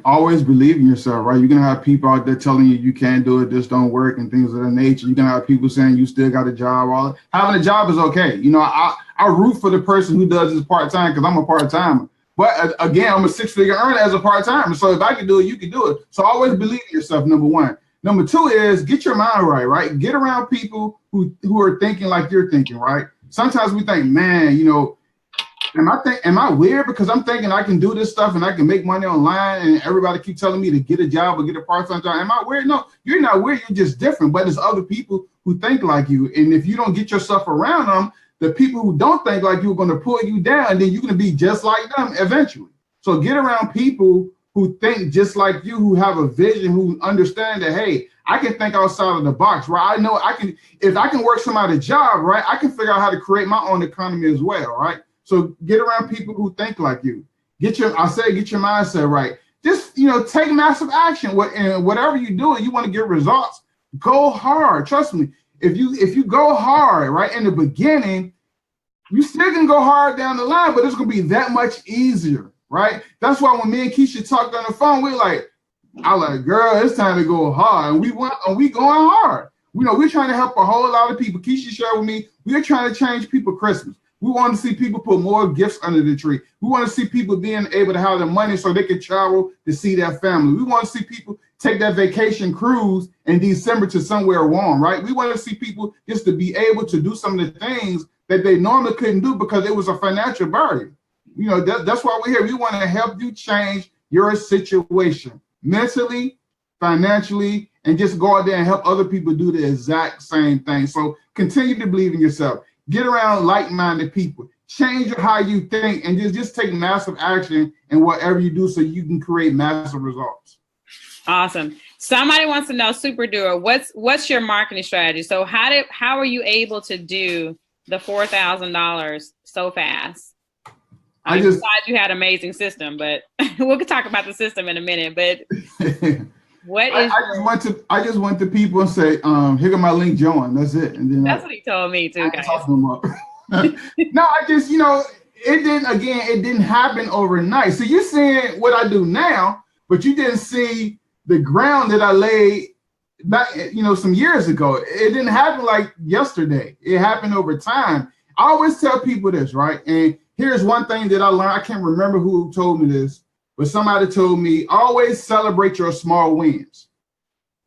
always believe in yourself, right? You're going to have people out there telling you can't do it, this don't work, and things of that nature. You're going to have people saying you still got a job. Having a job is okay. I root for the person who does this part-time because I'm a part-timer. But again, I'm a six-figure earner as a part-timer. So if I can do it, you can do it. So always believe in yourself, number one. Number two is get your mind right? Get around people who are thinking like you're thinking, right? Sometimes we think, man, am I weird because I'm thinking I can do this stuff and I can make money online and everybody keep telling me to get a job or get a part-time job? Am I weird? No, you're not weird. You're just different. But there's other people who think like you. And if you don't get yourself around them, the people who don't think like you are going to pull you down, and then you're going to be just like them eventually. So get around people who think just like you, who have a vision, who understand that, hey, I can think outside of the box, right? I know if I can work somebody's job, right, I can figure out how to create my own economy as well, right? So get around people who think like you. Get your mindset right. Just, take massive action. And whatever you do, you want to get results, go hard. Trust me. If you go hard, right, in the beginning, You still can go hard down the line, but it's gonna be that much easier, right? That's why when me and Keisha talked on the phone, we're like, I like, girl, it's time to go hard. And we going hard. You know, we're trying to help a whole lot of people. Keisha shared with me, we're trying to change people Christmas. We want to see people put more gifts under the tree. We want to see people being able to have the money so they can travel to see their family. We want to see people take that vacation cruise in December to somewhere warm, right? We want to see people just to be able to do some of the things that they normally couldn't do because it was a financial barrier. You know, that's why we're here. We want to help you change your situation mentally, financially, and just go out there and help other people do the exact same thing. So continue to believe in yourself. Get around like-minded people. Change how you think and just take massive action in whatever you do so you can create massive results. Awesome. Somebody wants to know, Super Doer, what's your marketing strategy? So how are you able to do the $4,000 so fast? Besides you had an amazing system, but we could talk about the system in a minute. But I just went to people and say, here go my link, join. That's it. And then that's what he told me too, guys. Talk them up. No, I just, it didn't happen overnight. So you're seeing what I do now, but you didn't see the ground that I laid back, some years ago. It didn't happen like yesterday. It happened over time. I always tell people this, right? And here's one thing that I learned. I can't remember who told me this, but somebody told me, always celebrate your small wins.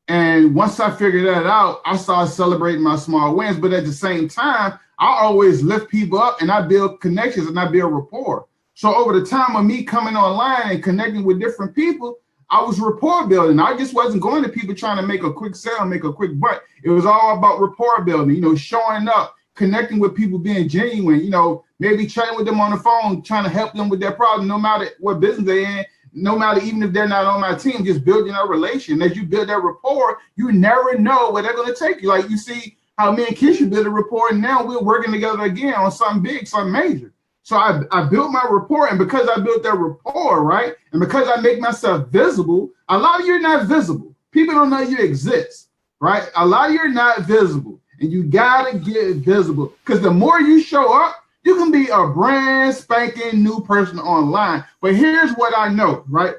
And once I figured that out, I started celebrating my small wins. But at the same time, I always lift people up and I build connections and I build rapport. So over the time of me coming online and connecting with different people, I was rapport building. I just wasn't going to people trying to make a quick sale, make a quick buck. It was all about rapport building, showing up, connecting with people, being genuine, maybe chatting with them on the phone, trying to help them with their problem, no matter what business they're in, no matter even if they're not on my team, just building a relation. As you build that rapport, you never know where they're going to take you. Like you see how me and Keisha built a rapport, and now we're working together again on something big, something major. So I built my rapport, and because I built that rapport, right, and because I make myself visible, a lot of you are not visible. People don't know you exist, right? A lot of you are not visible, and you got to get visible because the more you show up, you can be a brand spanking new person online. But here's what I know, right?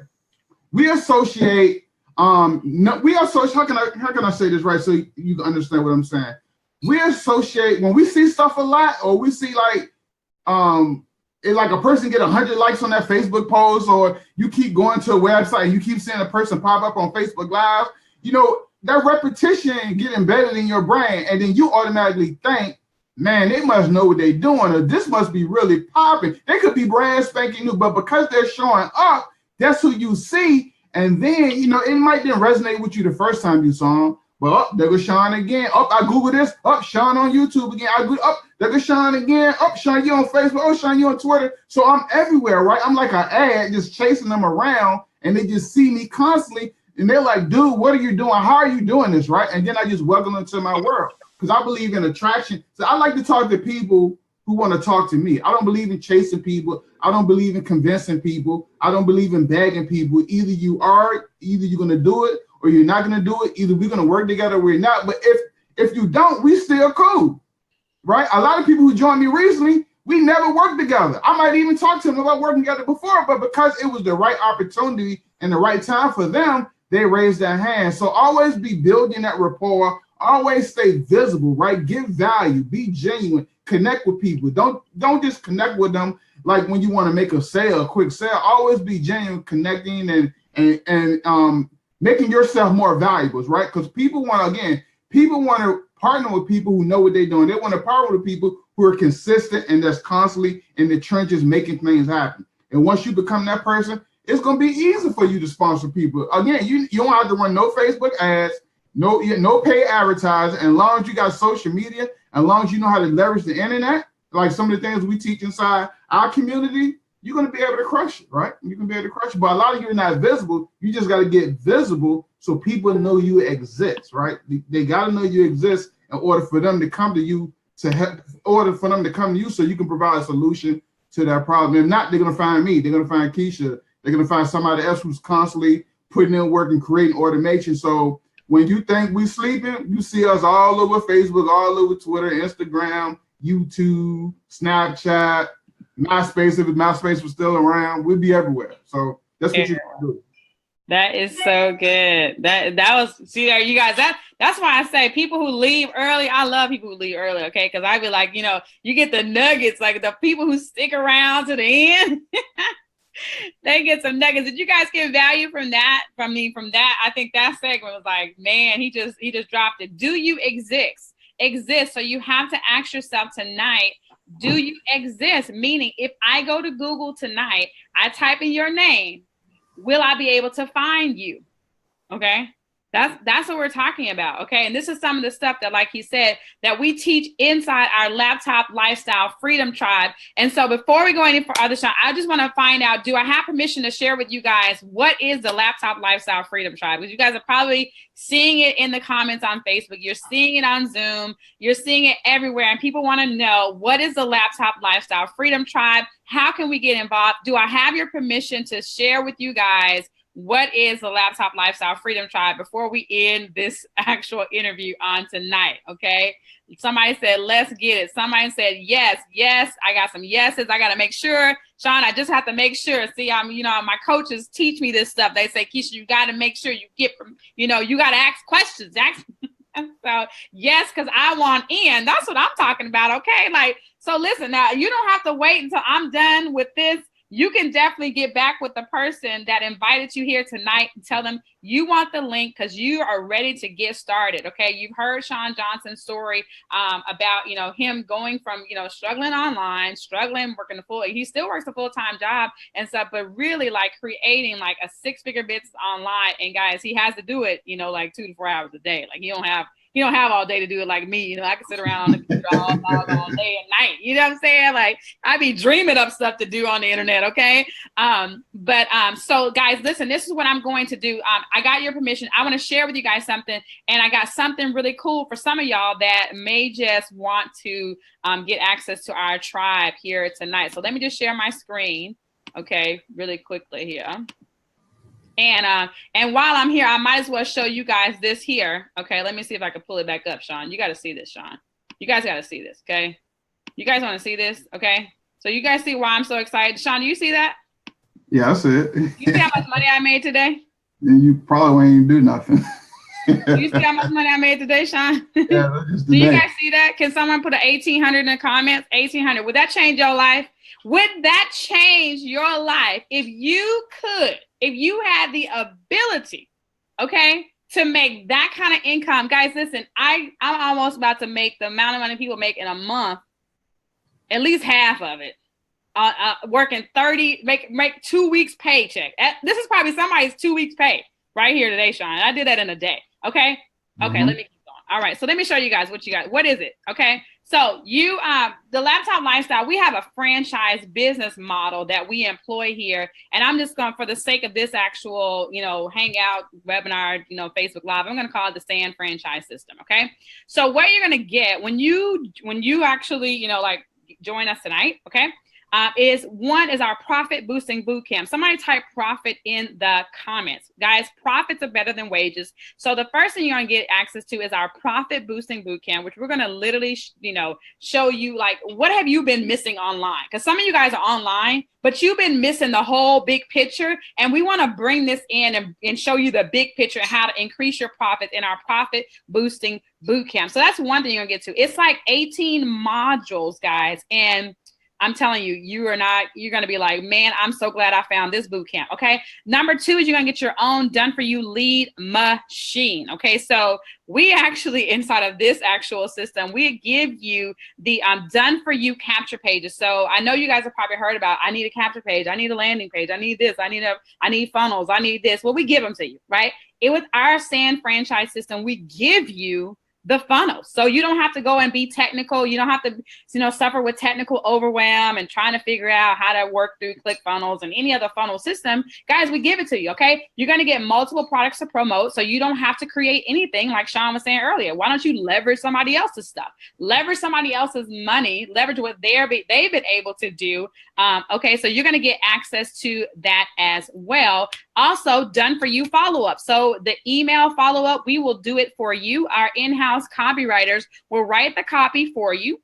We associate, how can I say this right so you can understand what I'm saying? We associate, when we see stuff a lot, or we see like a person get 100 likes on that Facebook post, or you keep going to a website and you keep seeing a person pop up on Facebook Live, that repetition get embedded in your brain, and then you automatically think, man, they must know what they're doing, or this must be really popping. They could be brand spanking new, but because they're showing up, that's who you see. And then, it might didn't resonate with you the first time you saw them, but there goes Sean again. I Google this. Sean on YouTube again. There goes Sean again. Sean, you on Facebook. Sean, you on Twitter. So I'm everywhere, right? I'm like an ad just chasing them around, and they just see me constantly. And they're like, dude, what are you doing? How are you doing this, right? And then I just welcome them to my world because I believe in attraction. So I like to talk to people who want to talk to me. I don't believe in chasing people. I don't believe in convincing people. I don't believe in begging people. Either you're going to do it or you're not going to do it. Either we're going to work together or we're not. But if you don't, we still cool, right? A lot of people who joined me recently, we never worked together. I might even talk to them about working together before, but because it was the right opportunity and the right time for them, they raised their hand. So always be building that rapport. Always stay visible, right? Give value. Be genuine. Connect with people. Don't just connect with them like when you want to make a sale, a quick sale. Always be genuine, connecting and making yourself more valuable, right? Because people want to partner with people who know what they're doing. They want to partner with people who are consistent and that's constantly in the trenches making things happen. And once you become that person, it's going to be easy for you to sponsor people. Again, you don't have to run no Facebook ads, no paid advertising. And as long as you got social media, as long as you know how to leverage the internet, like some of the things we teach inside our community, you're going to be able to crush it, right? You can be able to crush it. But a lot of you are not visible. You just got to get visible so people know you exist, right? They got to know you exist in order for them to come to you so you can provide a solution to that problem. If not, they're going to find me. They're going to find Keisha. They're going to find somebody else who's constantly putting in work and creating automation. So when you think we sleeping, you see us all over Facebook, all over Twitter, Instagram, YouTube, Snapchat, MySpace. If MySpace was still around, we'd be everywhere. So that's what you do. That is so good. That was, see there, you guys, that's why I say people who leave early, I love people who leave early, okay? Because I be like, you know, you get the nuggets, like the people who stick around to the end, they get some nuggets. Did you guys get value from that? From that? I think that segment was like, man, he just dropped it. Do you exist? So you have to ask yourself tonight, do you exist? Meaning, if I go to Google tonight, I type in your name, will I be able to find you? Okay. That's what we're talking about. Okay. And this is some of the stuff that, like he said, that we teach inside our Laptop Lifestyle Freedom Tribe. And so before we go any further, Sean, I just want to find out, do I have permission to share with you guys what is the Laptop Lifestyle Freedom Tribe? Because you guys are probably seeing it in the comments on Facebook. You're seeing it on Zoom. You're seeing it everywhere. And people want to know, what is the Laptop Lifestyle Freedom Tribe? How can we get involved? Do I have your permission to share with you guys what is the Laptop Lifestyle Freedom Tribe before we end this actual interview on tonight? Okay. Somebody said, let's get it. Somebody said, yes. I got some yeses. I got to make sure. Sean, I just have to make sure. See, my coaches teach me this stuff. They say, Keisha, you got to make sure you get from, you got to ask questions. So yes, because I want in. That's what I'm talking about. Okay. Like, so listen, now you don't have to wait until I'm done with this. You can definitely get back with the person that invited you here tonight and tell them you want the link because you are ready to get started. Okay. You've heard Sean Johnson's story about, him going from, struggling online, working he still works a full-time job and stuff, but really like creating like a 6-figure business online. And guys, he has to do it, like 2 to 4 hours a day. Like he don't have all day to do it like me. I can sit around on the computer all day and night. You know what I'm saying? Like I be dreaming up stuff to do on the internet. Okay. So guys, listen, this is what I'm going to do. I got your permission. I want to share with you guys something, and I got something really cool for some of y'all that may just want to get access to our tribe here tonight. So let me just share my screen. Okay. Really quickly here. And while I'm here, I might as well show you guys this here. Okay, let me see if I can pull it back up, Sean. You got to see this, Sean. You guys got to see this, okay? You guys want to see this, okay? So you guys see why I'm so excited. Sean, do you see that? Yeah, I see it. You see how much money I made today? You probably won't even do nothing. Do you see how much money I made today, Sean? Yeah, do you guys see that? Can someone put a 1,800 in the comments? 1,800. Would that change your life? Would that change your life if you had the ability, okay, to make that kind of income? Guys, listen, I'm almost about to make the amount of money people make in a month, at least half of it. Working 30, make 2 weeks paycheck. This is probably somebody's 2 weeks pay right here today, Sean. I did that in a day. Okay. Okay. Let me keep going. All right. So let me show you guys what you got. What is it? Okay. So the Laptop Lifestyle, we have a franchise business model that we employ here. And I'm just going, for the sake of this actual, hangout, webinar, Facebook Live, I'm going to call it the SAN franchise system. Okay. So what you're going to get when you actually, join us tonight. Okay. Is our profit boosting boot camp. Somebody type profit in the comments. Guys, profits are better than wages. So the first thing you're going to get access to is our profit boosting boot camp, which we're going to literally, show you like, what have you been missing online? Because some of you guys are online, but you've been missing the whole big picture. And we want to bring this in and show you the big picture and how to increase your profits in our profit boosting boot camp. So that's one thing you're going to get to. It's like 18 modules, guys. And I'm telling you, you're going to be like, man, I'm so glad I found this boot camp. Okay. Number 2 is you're going to get your own done for you lead machine. Okay. So we actually, inside of this actual system, we give you the done for you capture pages. So I know you guys have probably heard about, I need a capture page. I need a landing page. I need this. I need funnels. I need this. Well, we give them to you, right? With our SAN franchise system, we give you the funnels. So you don't have to go and be technical. You don't have to, suffer with technical overwhelm and trying to figure out how to work through ClickFunnels and any other funnel system. Guys, we give it to you, okay? You're going to get multiple products to promote, so you don't have to create anything like Sean was saying earlier. Why don't you leverage somebody else's stuff? Leverage somebody else's money, leverage what they've been able to do. Okay, so you're going to get access to that as well. Also, done for you follow-up. So the email follow-up, we will do it for you. Our in-house copywriters will write the copy for you.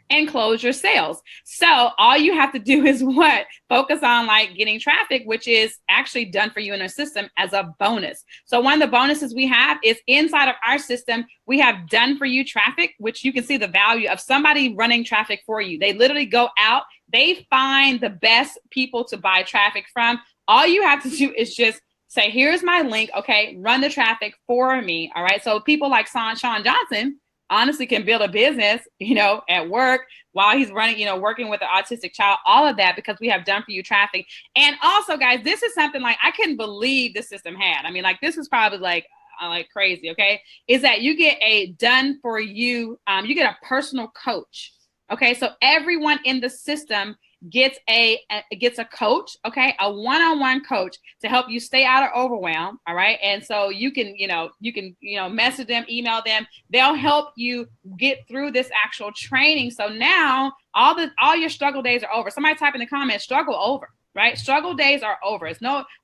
and close your sales. So all you have to do is what? Focus on like getting traffic, which is actually done for you in our system as a bonus. So one of the bonuses we have is inside of our system, we have done for you traffic, which you can see the value of somebody running traffic for you. They literally go out, they find the best people to buy traffic from. All you have to do is just say, here's my link. Okay, run the traffic for me. All right. So people like Sean Johnson honestly can build a business, at work while he's running, working with an autistic child, all of that, because we have done for you traffic. And also, guys, this is something like I couldn't believe the system had. I mean, like this was probably like crazy. Okay. Is that you get a done for you, you get a personal coach. Okay. So everyone in the system gets a coach, okay, a one-on-one coach to help you stay out of overwhelm. All right. And so you can message them, email them. They'll help you get through this actual training. So now all your struggle days are over. Somebody type in the comments, struggle over. Right? Struggle days are over.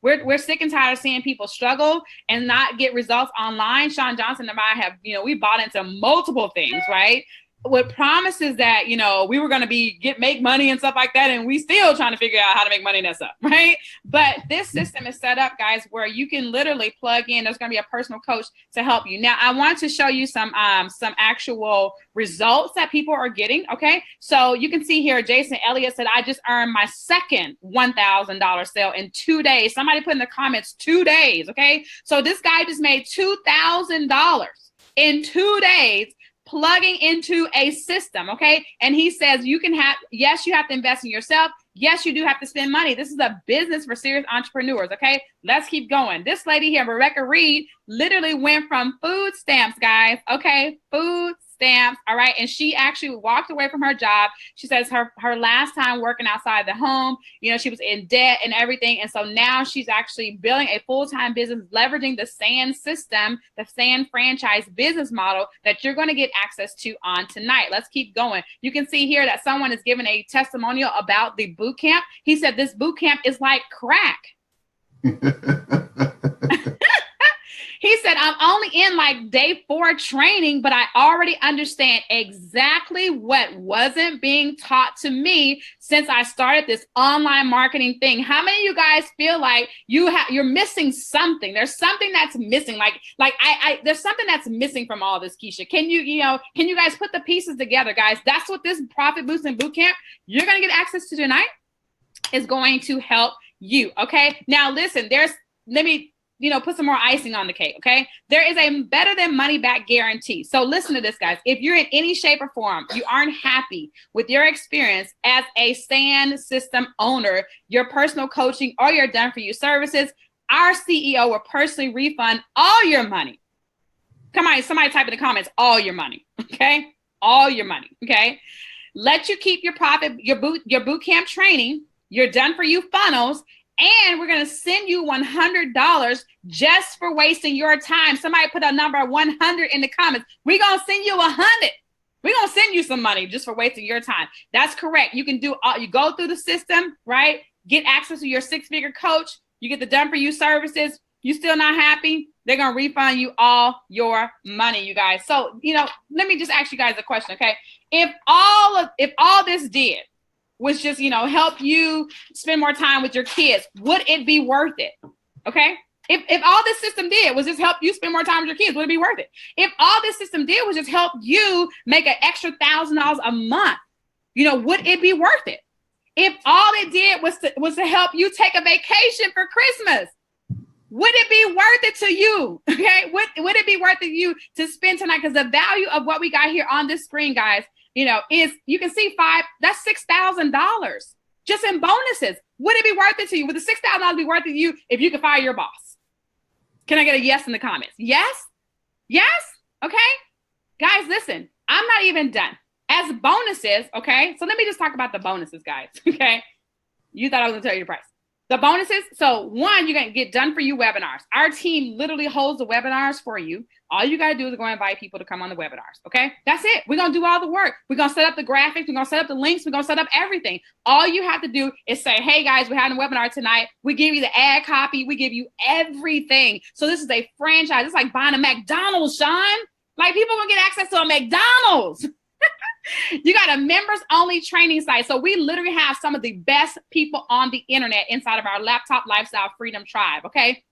We're sick and tired of seeing people struggle and not get results online. Sean Johnson and I have, we bought into multiple things, right? With promises that, we were going to make money and stuff like that. And we still trying to figure out how to make money and that stuff. Right. But this system is set up, guys, where you can literally plug in. There's going to be a personal coach to help you. Now, I want to show you some actual results that people are getting. Okay. So you can see here, Jason Elliott said, I just earned my second $1,000 sale in 2 days. Somebody put in the comments 2 days. Okay. So this guy just made $2,000 in 2 days plugging into a system, okay? And he says yes, you have to invest in yourself. Yes, you do have to spend money. This is a business for serious entrepreneurs, okay? Let's keep going. This lady here, Rebecca Reed, literally went from food stamps, guys, okay? Food stamps, all right? And she actually walked away from her job. She says her last time working outside the home, she was in debt and everything. And so now she's actually building a full-time business, leveraging the SAN system, the SAN franchise business model that you're going to get access to on tonight. Let's keep going. You can see here that someone is giving a testimonial about the boot camp. He said this boot camp is like crack. He said, I'm only in like day 4 training, but I already understand exactly what wasn't being taught to me since I started this online marketing thing. How many of you guys feel like you're missing something? There's something that's missing. There's something that's missing from all this, Keisha. Can you guys put the pieces together, guys? That's what this Profit Boosting Bootcamp you're going to get access to tonight is going to help you. Okay. Now listen, let me put some more icing on the cake, okay? There is a better than money back guarantee. So listen to this, guys. If you're in any shape or form, you aren't happy with your experience as a SAN system owner, your personal coaching, or your done for you services, our CEO will personally refund all your money. Come on, somebody type in the comments, all your money, okay? All your money, okay? Let you keep your profit, your boot camp training, your done for you funnels, and we're going to send you $100 just for wasting your time. Somebody put a number 100 in the comments. We're going to send you 100. We're going to send you some money just for wasting your time. That's correct. You can you go through the system, right? Get access to your 6-figure coach. You get the done for you services. You still not happy? They're going to refund you all your money, you guys. So, let me just ask you guys a question, okay? If all this did was just, help you spend more time with your kids, would it be worth it? Okay. If all this system did was just help you spend more time with your kids, would it be worth it? If all this system did was just help you make an extra $1,000 a month, would it be worth it? If all it did was to help you take a vacation for Christmas, would it be worth it to you? Okay. Would it be worth it to you to spend tonight? Because the value of what we got here on this screen, guys, is you can see that's $6,000 just in bonuses. Would it be worth it to you? Would the $6,000 be worth it to you if you could fire your boss? Can I get a yes in the comments? Yes? Yes? Okay. Guys, listen, I'm not even done. As bonuses, okay? So let me just talk about the bonuses, guys, okay? You thought I was going to tell you the price. The bonuses, so one, you're going to get done for you webinars. Our team literally holds the webinars for you. All you got to do is go invite people to come on the webinars, okay? That's it. We're going to do all the work. We're going to set up the graphics. We're going to set up the links. We're going to set up everything. All you have to do is say, hey, guys, we're having a webinar tonight. We give you the ad copy. We give you everything. So this is a franchise. It's like buying a McDonald's, Sean. Like people going to get access to a McDonald's. You got a members only training site. So we literally have some of the best people on the internet inside of our Laptop Lifestyle Freedom Tribe. Okay.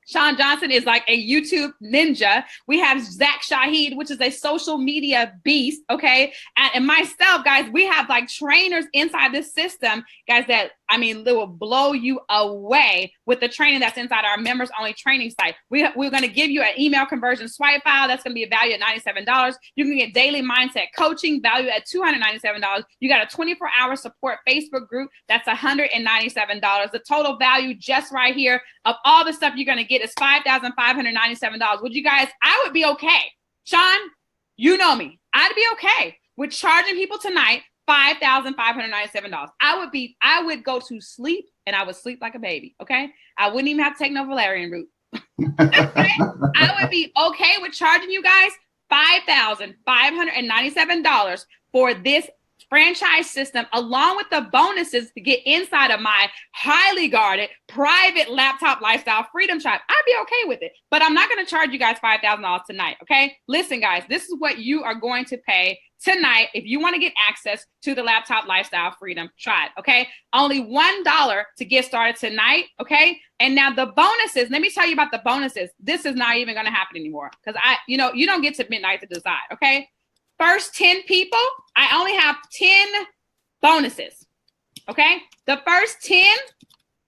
Sean Johnson is like a YouTube ninja. We have Zach Shahid, which is a social media beast, okay? And myself, guys, we have like trainers inside this system, guys, that, I mean, they will blow you away with the training that's inside our members only training site. We're going to give you an email conversion swipe file. That's going to be a value at $97. You can get daily mindset coaching value at $297. You got a 24-hour support Facebook group. That's $197. The total value just right here of all the stuff you're going to get is $5,597. Would you guys, I would be okay. Sean, you know me. I'd be okay with charging people tonight $5,597. I would go to sleep and I would sleep like a baby. Okay. I wouldn't even have to take no Valerian root. Okay? I would be okay with charging you guys $5,597 for this franchise system, along with the bonuses to get inside of my highly guarded private Laptop Lifestyle Freedom Tribe. I'd be okay with it, but I'm not going to charge you guys $5,000 tonight. Okay. Listen, guys, this is what you are going to pay tonight if you want to get access to the Laptop Lifestyle Freedom Tribe. Okay. Only $1 to get started tonight. Okay. And now the bonuses, let me tell you about the bonuses. This is not even going to happen anymore because you don't get to midnight to decide. Okay. First 10 people, I only have 10 bonuses. Okay. The first 10,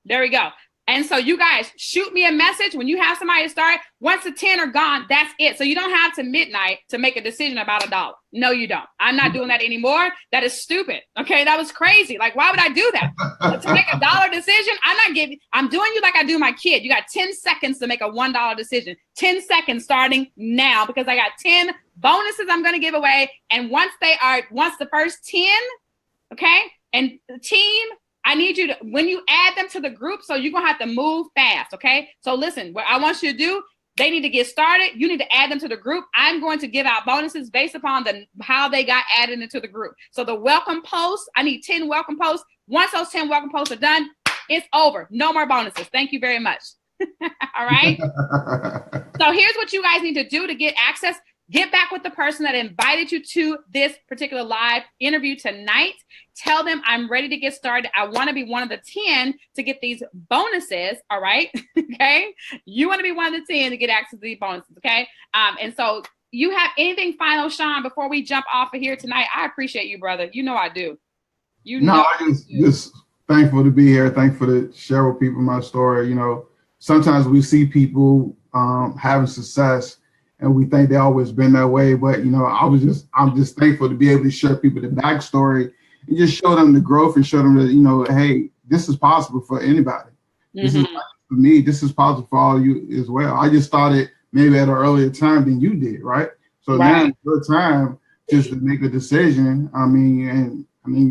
there we go. And so you guys shoot me a message when you have somebody to start. Once the 10 are gone, that's it. So you don't have to midnight to make a decision about $1. No, you don't. I'm not doing that anymore. That is stupid. Okay. That was crazy. Like, why would I do that? To make $1 decision, I'm doing you like I do my kid. You got 10 seconds to make a $1 decision. 10 seconds starting now because I got 10 bonuses I'm going to give away. And once the first 10, okay, and the team, I need you to, when you add them to the group, so you're going to have to move fast, okay? So listen, what I want you to do, they need to get started. You need to add them to the group. I'm going to give out bonuses based upon how they got added into the group. So the welcome posts, I need 10 welcome posts. Once those 10 welcome posts are done, it's over. No more bonuses. Thank you very much. All right? So here's what you guys need to do to get access. Get back with the person that invited you to this particular live interview tonight. Tell them I'm ready to get started. I want to be one of the 10 to get these bonuses. All right. Okay. You want to be one of the 10 to get access to these bonuses. Okay. And so you have anything final, Sean, before we jump off of here tonight? I appreciate you, brother. You know I do. I'm just thankful to be here. Thankful to share with people my story. You know, sometimes we see people having success and we think they always been that way. But, you know, I'm just thankful to be able to share people the backstory and just show them the growth and show them that, you know, hey, this is possible for anybody. Mm-hmm. This is possible for me. This is possible for all of you as well. I just started maybe at an earlier time than you did, right? So now it's your time just to make a decision. I mean,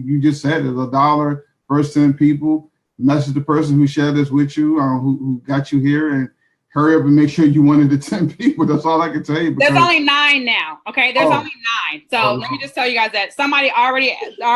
you just said it, $1, first 10 people, message the person who shared this with you, who got you here, and hurry up and make sure you one of the 10 people. That's all I can tell you. There's only 9 now. Okay, there's only 9. So let me just tell you guys that somebody already there's 9.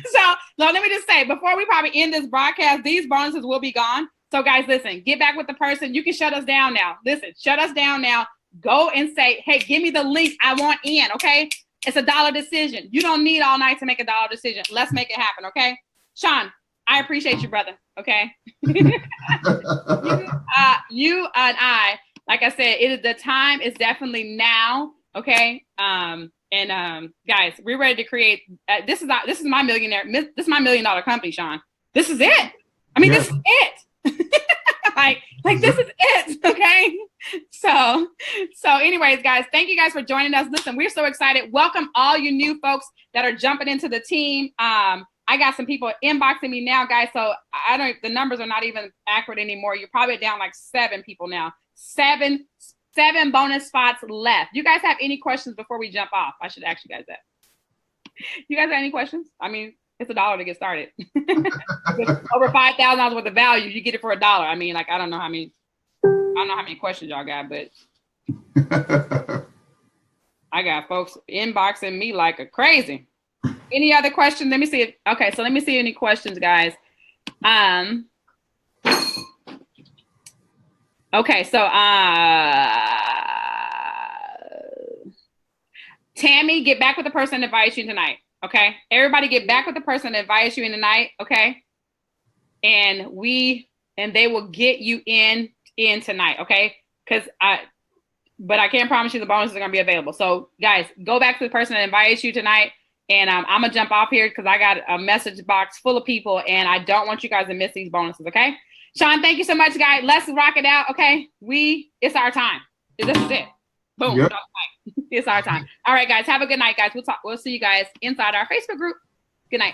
So let me just say, before we probably end this broadcast, these bonuses will be gone. So guys, listen, get back with the person. You can shut us down now. Listen, shut us down now. Go and say, hey, give me the link. I want in. Okay, it's $1 decision. You don't need all night to make $1 decision. Let's make it happen. Okay, Sean, I appreciate you, brother. Okay. You and I, like I said, the time is definitely now. Okay. Guys, we're ready to create. This is my $1 million company, Sean. This is it. I mean, this is it. like this is it. Okay. So anyways, guys, thank you guys for joining us. Listen, we're so excited. Welcome all you new folks that are jumping into the team. I got some people inboxing me now, guys. So the numbers are not even accurate anymore. You're probably down like 7 people now. 7 bonus spots left. You guys have any questions before we jump off? I should ask you guys that. You guys have any questions? I mean, it's $1 to get started. Over $5,000 worth of value, you get it for $1. I mean, like, I don't know how many questions y'all got, but I got folks inboxing me like a crazy. Any other questions? Let me see. Let me see any questions, guys. Okay, so Tammy, get back with the person that invites you tonight. Okay. Everybody get back with the person that invites you in tonight. Okay. And they will get you in tonight. Okay. But I can't promise you the bonuses are going to be available. So guys, go back to the person that invites you tonight. And I'm going to jump off here because I got a message box full of people and I don't want you guys to miss these bonuses. Okay. Sean, thank you so much, guys. Let's rock it out. Okay. It's our time. This is it. Boom. Yep. It's our time. All right, guys. Have a good night, guys. We'll see you guys inside our Facebook group. Good night.